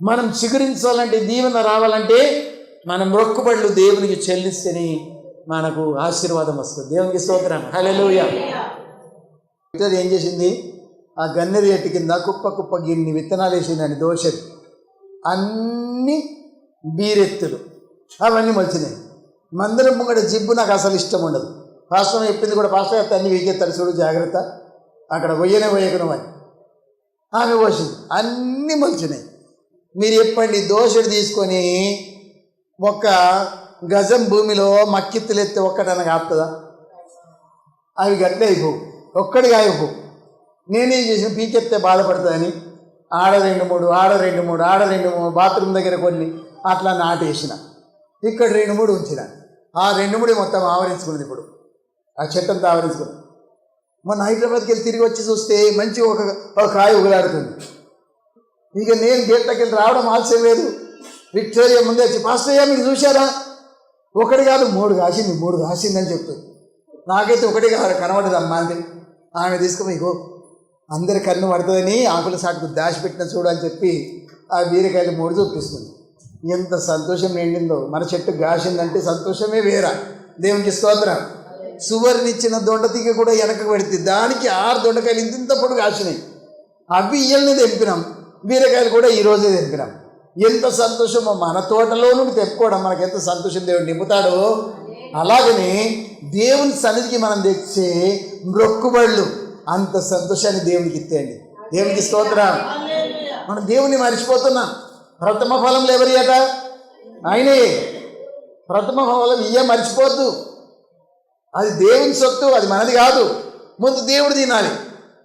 మనం చిగురించాలంటే, దీవెన రావాలంటే మనం మొక్కుబడులు దేవునికి చెల్లిస్తేనే మనకు ఆశీర్వాదం వస్తుంది. దేవునికి స్తోత్రం, హల్లెలూయా. ఏం చేసింది? ఆ గన్నెరి చెట్టు కింద కుప్ప గిన్ని విత్తనాలు వేసిందండి. దోషలు అన్నీ బీరెత్తులు అవన్నీ మొలిచినాయి. మందిరం ముంగట జిబ్బు నాకు అసలు ఇష్టం ఉండదు. పాస్టర్ చెప్పింది కూడా, పాస్టర్ గారు అన్ని వీకెత్తాడు చూడు జాగ్రత్త, అక్కడ పోయకను అని ఆమె పోసింది. అన్నీ మొలిచినాయి. మీరు చెప్పండి, దోషుడు తీసుకొని ఒక గజం భూమిలో మక్కిత్తులు ఎత్తే ఒక్కటనగా ఆపుతుందా? అవి గట్లే అయిపోవు, ఒక్కడిగా అయిపోవు. నేనేం చేసిన, పీకెత్తే బాధపడుతుందని ఆడ 2-3 బాత్రూమ్ దగ్గర కొన్ని అట్లా నాటేసిన, ఇక్కడ 2-3 ఉంచిన. ఆ 2-3 మొత్తం ఆవరించుకున్నది. ఇప్పుడు ఆ చెట్టంతా ఆవరించుకుంది. మొన్న హైదరాబాద్కి వెళ్ళి తిరిగి వచ్చి చూస్తే మంచి ఒక కాయ ఉగలాడుతుంది. ఇక నేను గేట్లోకి వెళ్ళి రావడం ఆలస్యం లేదు. విక్టోరియా ముందే వచ్చి, పాస్టర్ అయ్యా మీరు చూశారా? 1 కాదు 3 కాసిందని చెప్తుంది. నాకైతే 1 కనబడదమ్మా అంటే ఆమె తీసుకుని, ఇగో అందరి కన్ను పడుతుందని ఆకుల సాటుకు దాచిపెట్టిన చూడని చెప్పి ఆ బీరకాయలు 3 చూపిస్తుంది. ఎంత సంతోషం నిండిందో. మన చెట్టు కాసిందంటే సంతోషమే వేరా. దేవునికి స్తోత్రం. సువర్నిచ్చిన దొండతీగ కూడా వెనక పెడితే దానికి 6 దొండకాయలు ఇంత పొడుగు కాసినాయి. అవి ఇయ్యల్ని తెంపినాం, బీరకాయలు కూడా ఈరోజే తెంపినాం. ఎంత సంతోషమో. మన తోటలో నుండి తెప్పుకోవడం మనకు ఎంత సంతోషం దేవుడు నింపుతాడో. అలాగనే దేవుని సన్నిధికి మనం తెచ్చే మొక్కుబడులు అంత సంతోషాన్ని దేవునికి ఇచ్చేయండి. దేవునికి స్తోత్రం. మనం దేవుని మర్చిపోతున్నాం. ప్రథమ ఫలంలో ఎవరి అట? ఆయనే. ప్రథమ ఫలం మర్చిపోద్దు. అది దేవుని సొత్తు, అది మనది కాదు. ముందు దేవుడు తినాలి.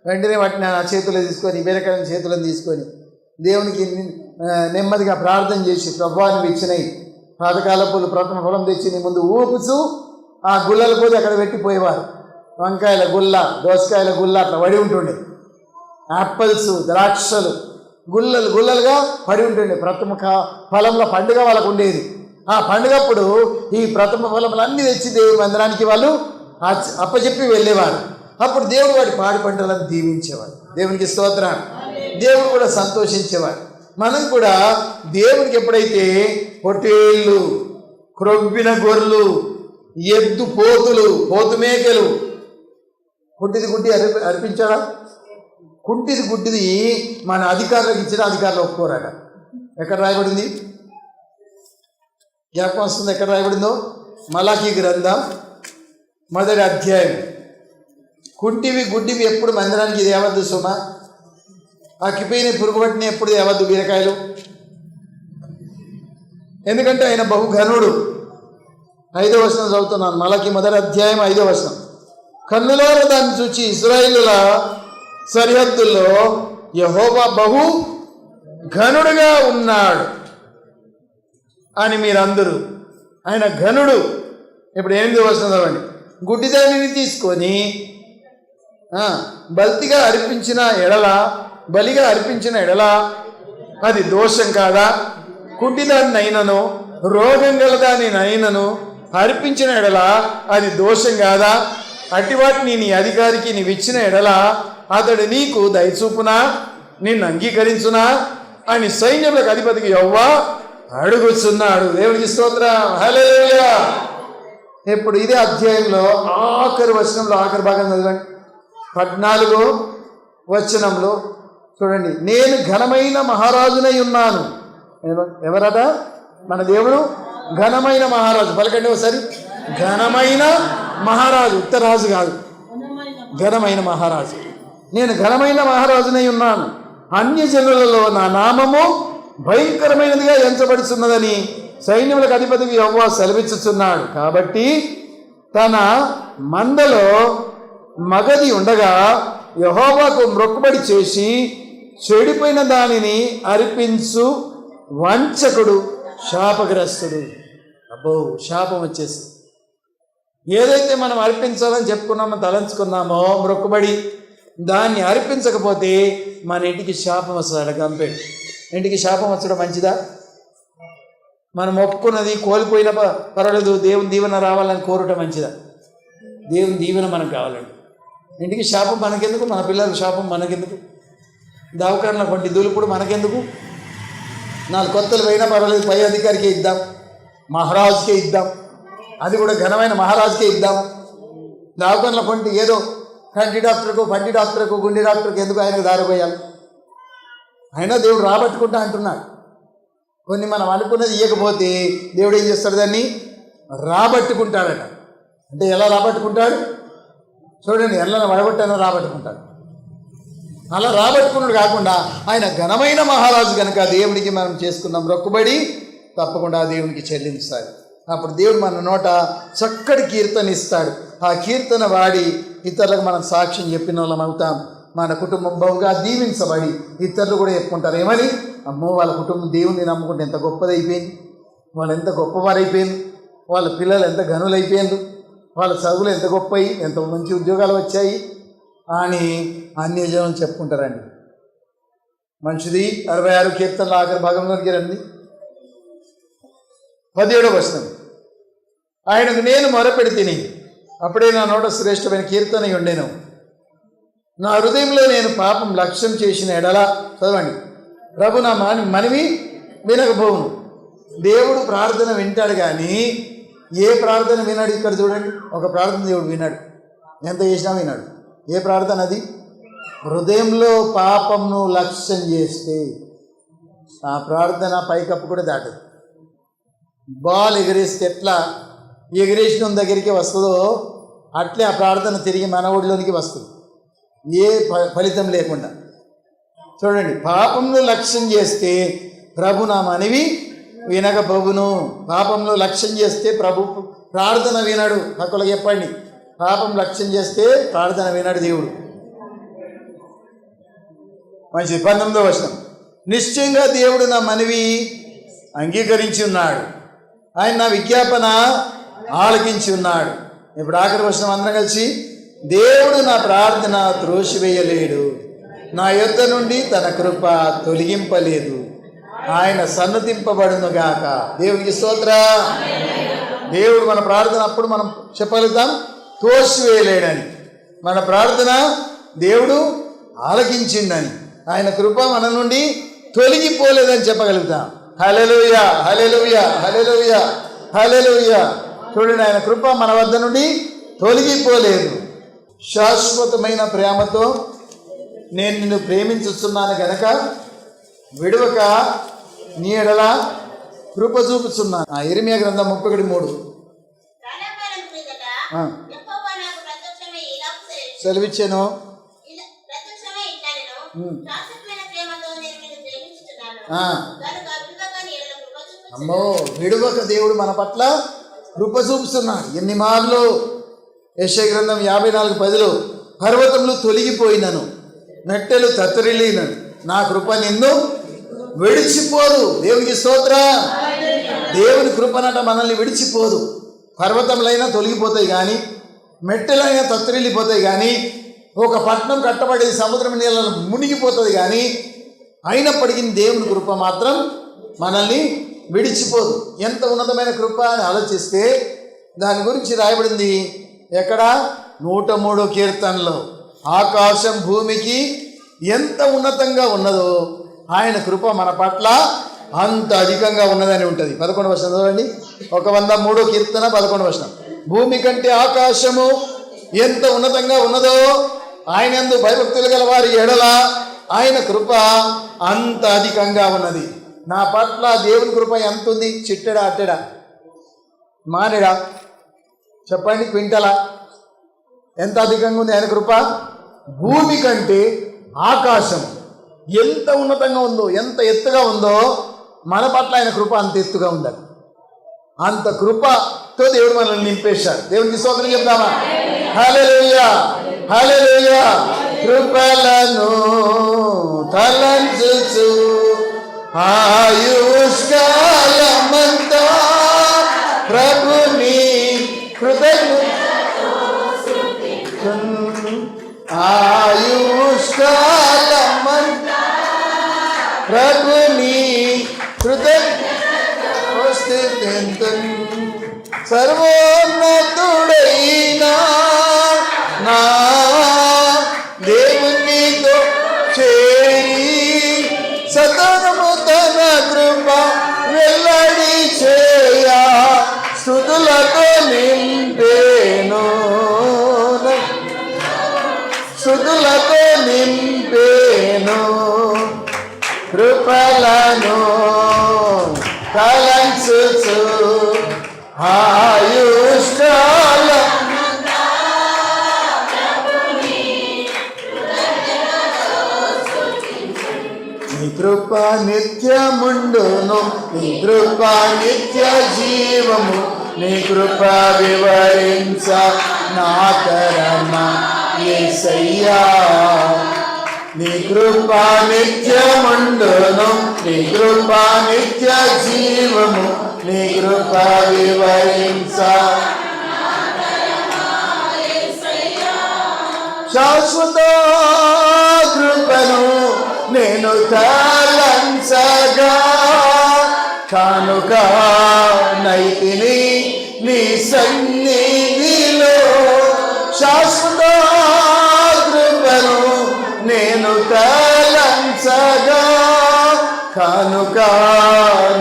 వెంటనే వాటిని నా చేతుల్లో తీసుకొని, బీరకాయల చేతుల్లో తీసుకొని దేవునికి నెమ్మదిగా ప్రార్థన చేసి, ప్రభువా నువ్వు ఇచ్చినాయి పాతకాల పూలు ప్రథమ ఫలం తెచ్చి నీ ముందు ఊపుచు ఆ గుల్లల పోతే అక్కడ పెట్టిపోయేవారు. వంకాయల గుల్ల, దోసకాయల గుల్ల అట్లా వడి ఉంటుండే. యాపిల్స్, ద్రాక్షలు, గుల్లలు గుల్లలుగా పడి ఉంటుండే. ప్రథమ ఫలంలో పండుగ వాళ్ళకు ఉండేది. ఆ పండుగప్పుడు ఈ ప్రథమ ఫలములన్నీ తెచ్చి దేవుడి మందిరానికి వాళ్ళు అప్పచెప్పి వెళ్ళేవారు. అప్పుడు దేవుడు వాడి పాడి పంటలను దీవించేవాడు. దేవునికి స్తోత్రం. దేవుడు కూడా సంతోషించేవాడు. మనం కూడా దేవునికి ఎప్పుడైతే పొట్టేళ్ళు, క్రొవ్విన గొర్రెలు, ఎద్దు పోతులు, పోతు మేకలు, కుంటిది గుడ్డి అర్పించాడా? కుంటిది గుడ్డిది మన అధికారులకు ఇచ్చిన అధికారులు ఒప్పుకోరాట. ఎక్కడ రాయబడింది? జ్ఞాపకం వస్తుంది ఎక్కడ రాయబడిందో? మలాకీ గ్రంథం 1వ అధ్యాయం. కుంటివి గుడ్డివి ఎప్పుడు మందిరానికి తేవద్దు సుమా. అక్కిపోయిన పురుగుబట్టిన ఎప్పుడు తేవద్దు బీరకాయలు. ఎందుకంటే ఆయన బహుఘనుడు. 5వ వచనం చదువుతున్నాను. మలాకీ 1వ అధ్యాయం 5వ వచనం. కన్నులారా దాన్ని చూచి ఇశ్రాయేలుల సరిహద్దుల్లో యెహోవా బహు ఘనుడుగా ఉన్నాడు అని మీరందరూ. ఆయన ఘనుడు. ఇప్పుడు 8వ వచనం చదవండి. గుడ్డిదానిని తీసుకొని బలిగా అర్పించిన ఎడల అది దోషం కాదా? కుంటిదాన్ని అయినను రోగం గలదాని అయినను అర్పించిన ఎడల అది దోషం కాదా? అట్టి వాటిని నీ అధికారికి నీవు ఇచ్చిన ఎడల అతడు నీకు దయచూపునా, నిన్ను అంగీకరించునా అని సైన్యములకు అధిపతికి యెహోవా అడుగుచున్నాడు. దేవునికి స్తోత్రం. హల్లెలూయా. ఇప్పుడు ఇదే అధ్యాయంలో ఆఖరి వచనంలో ఆఖరి భాగం చదవండి. 14వ వచనంలో చూడండి. నేను ఘనమైన మహారాజునై ఉన్నాను. ఎవరట? మన దేవుడు ఘనమైన మహారాజు. పలకండి ఒకసారి. ఘనమైన మహారాజు. ఉత్తరాజు కాదు, ఘనమైన మహారాజు. నేను ఘనమైన మహారాజునై ఉన్నాను. అన్యజనులలో నా నామము భయంకరమైనదిగా ఎంచబడుతున్నదని సైన్యములకు అధిపతికి యెహోవా సెలవిచ్చుచున్నాడు. కాబట్టి తన మందలో మగది ఉండగా యెహోవాకు మొక్కుబడి చేసి చెడిపోయిన దానిని అర్పించు వంచకుడు శాపగ్రస్తుడు. అబ్బో, శాపం వచ్చేసి ఏదైతే మనం అర్పించాలని చెప్పుకున్నామో, తలంచుకున్నామో మొక్కుబడి, దాన్ని అర్పించకపోతే మన ఇంటికి శాపం వస్తుంది. కంపేడు ఇంటికి శాపం వచ్చడం మంచిదా? మనం ఒప్పుకున్నది కోల్పోయిన పర్వాలేదు, దేవుని దీవెన రావాలని కోరటం మంచిదా? దేవుని దీవెన మనకు కావాలండి. ఇంటికి శాపం మనకెందుకు? మన పిల్లల శాపం మనకెందుకు? దవాఖానలో కొంటి దులుపుడు మనకెందుకు? 4 కొత్తలు పోయినా పర్వాలేదు, పై అధికారికే ఇద్దాం, మహారాజుకే ఇద్దాం, అది కూడా ఘనమైన మహారాజుకే ఇద్దాం. దవాఖానలో కొంటి ఏదో కంటి డాక్టర్కు, పంటి డాక్టర్కు, గుండె డాక్టర్కి ఎందుకు ఆయనకు దారిపోయాలి? అయినా దేవుడు రాబట్టుకుంటా అంటున్నాడు. కొన్ని మనం అనుకున్నది ఇవ్వకపోతే దేవుడు ఏం చేస్తాడు? దాన్ని రాబట్టుకుంటాడట. అంటే ఎలా రాబట్టుకుంటాడు? చూడండి, ఎలా వడగొట్టైనా రాబట్టుకుంటాడు. అలా రాబట్టుకున్నాడు కాకుండా ఆయన ఘనమైన మహారాజు కనుక దేవుడికి మనం చేసుకున్నాం మొక్కుబడి తప్పకుండా దేవునికి చెల్లించాలి. అప్పుడు దేవుడు మన నోట చక్కటి కీర్తన ఇస్తాడు. ఆ కీర్తన వాడి ఇతరులకు మనం సాక్ష్యం చెప్పిన వాళ్ళం అవుతాం. మన కుటుంబం బహుగా దీవించబడి ఇతరులు కూడా చెప్పుకుంటారు. ఏమని? అమ్మో, వాళ్ళ కుటుంబం దేవుణ్ణి నమ్ముకుంటే ఎంత గొప్పదైపోయింది, వాళ్ళు ఎంత గొప్పవారైపోయింది, వాళ్ళ పిల్లలు ఎంత ఘనులైపోయింది, వాళ్ళ చదువులు ఎంత గొప్పయి, ఎంత మంచి ఉద్యోగాలు వచ్చాయి అని అన్యజనం చెప్పుకుంటారండి. మంచిది. 66 కీర్తనల ఆఖరి భాగంలోకి రండి. 17వ వచనం. ఆయనకు నేను మొరపెడితిని, అప్పుడే నా నోట శ్రేష్టమైన కీర్తన ఉండెను. నా హృదయంలో నేను పాపం లక్ష్యం చేసిన ఎడల, చదవండి, ప్రభు నా మనవి వినకపోవును. దేవుడు ప్రార్థన వింటాడు, కానీ ఏ ప్రార్థన వినాడు? ఇక్కడ చూడండి, ఒక ప్రార్థన దేవుడు వినాడు, ఎంత చేసినా వినాడు. ఏ ప్రార్థన అది? హృదయంలో పాపంను లక్ష్యం చేస్తే ఆ ప్రార్థన పైకప్పు కూడా దాటదు. బాల్ ఎగరేస్తే ఎట్లా ఎగరేసిన దగ్గరికి వస్తుందో అట్లే ఆ ప్రార్థన తిరిగి మన ఒడిలోనికి వస్తుంది, ఏ ఫలితం లేకుండా. చూడండి, పాపంలో లక్ష్యం చేస్తే ప్రభు నా మనవి వినకపోవును. పాపంలో లక్ష్యం చేస్తే ప్రభు ప్రార్థన వినడు. పక్కలకు చెప్పండి, పాపం లక్ష్యం చేస్తే ప్రార్థన వినడు దేవుడు. మంచి 19వ వచనం. నిశ్చయంగా దేవుడు నా మనవి అంగీకరించి ఉన్నాడు, ఆయన నా విజ్ఞాపన ఆలకించి ఉన్నాడు. ఇప్పుడు ఆఖరి వచనం అందరం కలిసి, దేవుడు నా ప్రార్థన త్రోసివేయలేడు. నా యొద్ద నుండి తన కృప తొలగింపలేదు. ఆయన సన్నతింపబడును గాక. దేవునికి స్తోత్ర. దేవుడు మన ప్రార్థన అప్పుడు మనం చెప్పగలుగుతాం, తోసివేయలేడని. మన ప్రార్థన దేవుడు ఆలకించిందని, ఆయన కృప మన నుండి తొలగిపోలేదని చెప్పగలుగుతాం. హల్లెలూయా, హల్లెలూయా, హల్లెలూయా, హల్లెలూయా. చూడండి, ఆయన కృప మన వద్ద నుండి తొలగిపోలేదు. శాశ్వతమైన ప్రేమతో నేను నిన్ను ప్రేమించుతున్నాను గనక విడవక నీ ఎడల కృప చూపుతున్నాను. ఇర్మీయా గ్రంథం 31:3 సెలవిచ్చాను. అమ్మో, విడవక దేవుడు మన పట్ల కృప చూపుతున్నాడు. ఎన్ని మార్లు యెషయా గ్రంథం 54:10 పర్వతములు తొలగిపోయినను, మెట్టెలు తత్తరిల్లినను, నా కృప నిన్ను విడిచిపోదు. దేవునికి స్తోత్ర. దేవుని కృపనట మనల్ని విడిచిపోదు. పర్వతములైనా తొలగిపోతాయి కానీ, మెట్టెలైనా తత్తరిల్లిపోతాయి కానీ, ఒక పట్టణం కట్టబడేది సముద్రం నీళ్ళలో మునిగిపోతుంది కానీ, అయినప్పటికీ దేవుని కృప మాత్రం మనల్ని విడిచిపోదు. ఎంత ఉన్నతమైన కృప అని ఆలోచిస్తే దాని గురించి రాయబడింది ఎక్కడ? 103 కీర్తనలో. ఆకాశం భూమికి ఎంత ఉన్నతంగా ఉన్నదో ఆయన కృప మన పట్ల అంత అధికంగా ఉన్నదని ఉంటుంది. 11వ వచనం చూడండి. 103 కీర్తన 11వ వచనం. భూమి కంటే ఆకాశము ఎంత ఉన్నతంగా ఉన్నదో ఆయన యందు భయభక్తులు గల వారి ఎడల ఆయన కృప అంత అధికంగా ఉన్నది. నా పట్ల దేవుని కృప ఎంత ఉంది? చిట్టెడా, అట్టెడా, మానేడా? చెప్పండి, క్వింటలా? ఎంత అధికంగా ఉంది ఆయన కృప? భూమి కంటే ఆకాశం ఎంత ఉన్నతంగా ఉందో, ఎంత ఎత్తుగా ఉందో మన పట్ల ఆయన కృప అంత ఎత్తుగా ఉండాలి. అంత కృపతో దేవుడు మనల్ని నింపేశాడు. దేవునికి స్తోత్రం చెప్దామా? హల్లెలూయా, హల్లెలూయా. కృపలను తలంచుచు ఆయుష్కాలమంతా ప్రభుని ఆయుష్కాలమంతా ప్రభుని సర్వోన్నతుడైనా నా దేవునితో చేరి సతనము తన కృప వెల్లడి చేయ స్తుతులతో నింపేను, స్తుతులతో నింపేను. కృపలను తలంచుచు ఆయుష్కాల నీ కృప నిత్యముండును, నీ కృప నిత్య జీవము, నీ కృప వివరించ నా తరమ యేసయ్యా. నీ కృప నిత్యముండును, నీ కృప నిత్య జీవము, నీ కృప వివరించ శాశ్వత కృపను నేను తలంచగా కానుక నైతిని నీ సన్నిధిలో. శాశ్వత కృపను నేను తలంచగా కానుక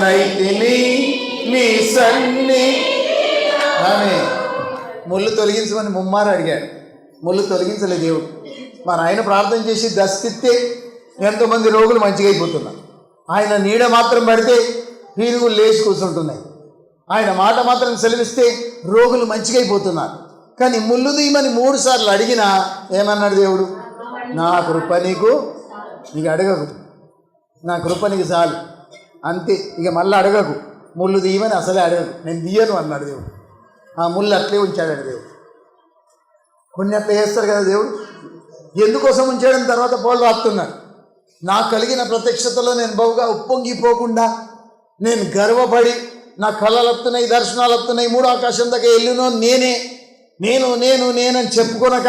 నైతిని నీ సన్ని. ఆమె ముళ్ళు తొలగించమని ముమ్మారు అడిగాడు, ముళ్ళు తొలగించలేదు దేవుడు. మన ఆయన ప్రార్థన చేసి దస్తిస్తే ఎంతోమంది రోగులు మంచిగా అయిపోతున్నారు. ఆయన నీడ మాత్రం పడితే పీనుగులు లేచి కూర్చుంటున్నాయి. ఆయన మాట మాత్రం సెలవిస్తే రోగులు మంచిగా అయిపోతున్నారు. కానీ ముళ్ళు తీయమని 3 సార్లు అడిగినా ఏమన్నాడు దేవుడు? నా కృప నీకు అడగకు, నా కృప నీకు చాలు, అంతే, ఇక మళ్ళీ అడగకు, ముళ్ళు తీయమని అసలే అడగకు, నేను తీయను అన్నాడు దేవుడు. ఆ ముళ్ళు అట్లే ఉంచాడు దేవుడు. కొన్ని అట్లా చేస్తారు కదా దేవుడు. ఎందుకోసం ఉంచాడని తర్వాత పోలు రాస్తున్నాడు. నాకు కలిగిన ప్రత్యక్షతలో నేను బహుగా ఉప్పొంగిపోకుండా, నేను గర్వపడి నా కళలు వస్తున్నాయి, దర్శనాలు వస్తున్నాయి, 3వ ఆకాశం దాకా వెళ్ళినో నేనని చెప్పుకొనక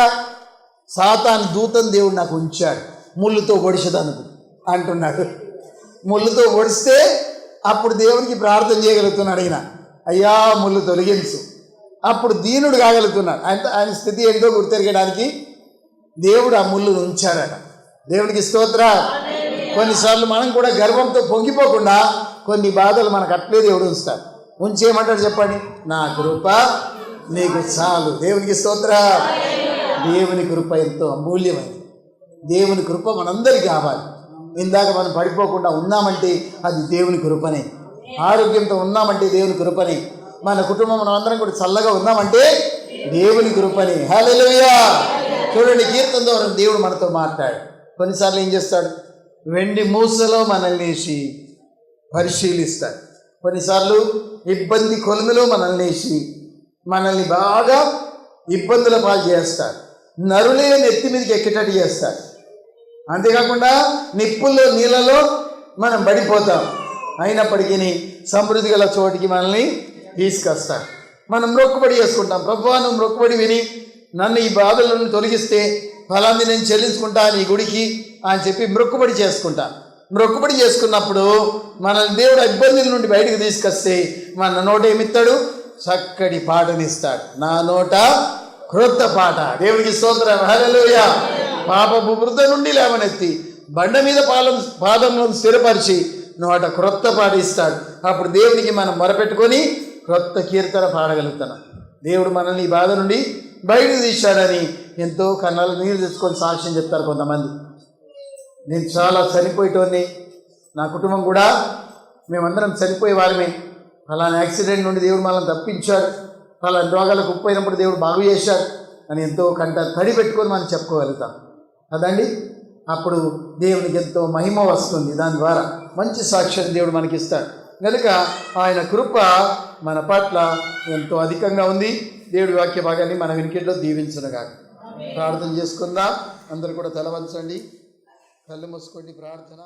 సాతాను దూతను దేవుడు నాకు ఉంచాడు. ముళ్ళుతో పొడిచదనుకు అంటున్నాడు. ముళ్ళుతో పొడిస్తే అప్పుడు దేవునికి ప్రార్థన చేయగలుగుతున్నాడు. అయ్యా ముళ్ళు తొలగించు. అప్పుడు దీనుడు కాగలుగుతున్నాడు. ఆయన స్థితి ఏంటో గుర్తెరగడానికి దేవుడు ఆ ముళ్ళును ఉంచాడట. దేవునికి స్తోత్ర. కొన్నిసార్లు మనం కూడా గర్వంతో పొంగిపోకుండా కొన్ని బాధలు మనకు అట్లే దేవుడు ఉంచుతాడు. ఉంచేయమంటాడు చెప్పండి, నా కృప నీకు చాలు. దేవునికి స్తోత్ర. దేవుని కృప ఎంతో అమూల్యమైనది. దేవుని కృప మనందరికీ కావాలి. ఇందాక మనం పడిపోకుండా ఉన్నామంటే అది దేవుని కృపనే. ఆరోగ్యంతో ఉన్నామంటే దేవుని కృపనే. మన కుటుంబం మనం అందరం కూడా చల్లగా ఉన్నామంటే దేవుని కృపనే. హల్లెలూయా. చూడండి, కీర్తన ద్వారా దేవుడు మనతో మాట్లాడు. కొన్నిసార్లు ఏం చేస్తాడు, వెండి మూసలో మనల్ని వేసి పరిశీలిస్తాడు. కొన్నిసార్లు ఇబ్బంది కొలిమిలో మనల్ని వేసి మనల్ని బాగా ఇబ్బందుల పాలు చేస్తాడు. నరులే నెత్తి మీదకి ఎక్కేటట్టు చేస్తాడు. అంతేకాకుండా నిప్పుల్లో నీళ్ళలో మనం పడిపోతాం. అయినప్పటికీ సమృద్ధి గల చోటికి మనల్ని తీసుకొస్తాడు. మనం మొక్కుబడి చేసుకుంటాం. ప్రభువా, నువ్వు మొక్కుబడి విని నన్ను ఈ బాధలను తొలగిస్తే ఫలాన్ని నేను చెల్లించుకుంటా నీ గుడికి అని చెప్పి మొక్కుబడి చేసుకుంటా. మొక్కుబడి చేసుకున్నప్పుడు మనల్ని దేవుడు ఇబ్బందుల నుండి బయటకు తీసుకొస్తే మన నోట ఏమిస్తాడు, చక్కటి పాటనిస్తాడు. నా నోట క్రొత్త పాట. దేవునికి స్తోత్రం. హల్లెలూయా. పాపపు వృద్ధ నుండి లేవనెత్తి బండ మీద పాదములను స్థిరపరిచి నోట క్రొత్త పాట ఇస్తాడు. అప్పుడు దేవునికి మనం మొరపెట్టుకొని క్రొత్త కీర్తన పాడగలుగుతున్నాం. దేవుడు మనల్ని ఈ బాధ నుండి బయటకు తీశాడని ఎంతో కన్నాలు నీరు తెచ్చుకొని సాక్ష్యం చెప్తారు కొంతమంది. నేను చాలా చనిపోయేటోని, నా కుటుంబం కూడా మేమందరం చనిపోయే వారమే. అలానే యాక్సిడెంట్ నుండి దేవుడు మనల్ని తప్పించాడు. అలా రోగాలకు ఉప్పైనప్పుడు దేవుడు బాగు చేశాడు అని ఎంతో తడి పెట్టుకొని మనం చెప్పుకోగలుగుతాం కదండి. అప్పుడు దేవునికి ఎంతో మహిమ వస్తుంది. దాని ద్వారా మంచి సాక్ష్యం దేవుడు మనకిస్తాడు. కనుక ఆయన కృప మన పట్ల ఎంతో అధికంగా ఉంది. దేవుడి వాక్య భాగాన్ని మన వినికిడిలో దీవించునుగా. ప్రార్థన చేసుకుందాం. అందరూ కూడా తల వంచండి, కళ్ళు మూసుకోండి. ప్రార్థన.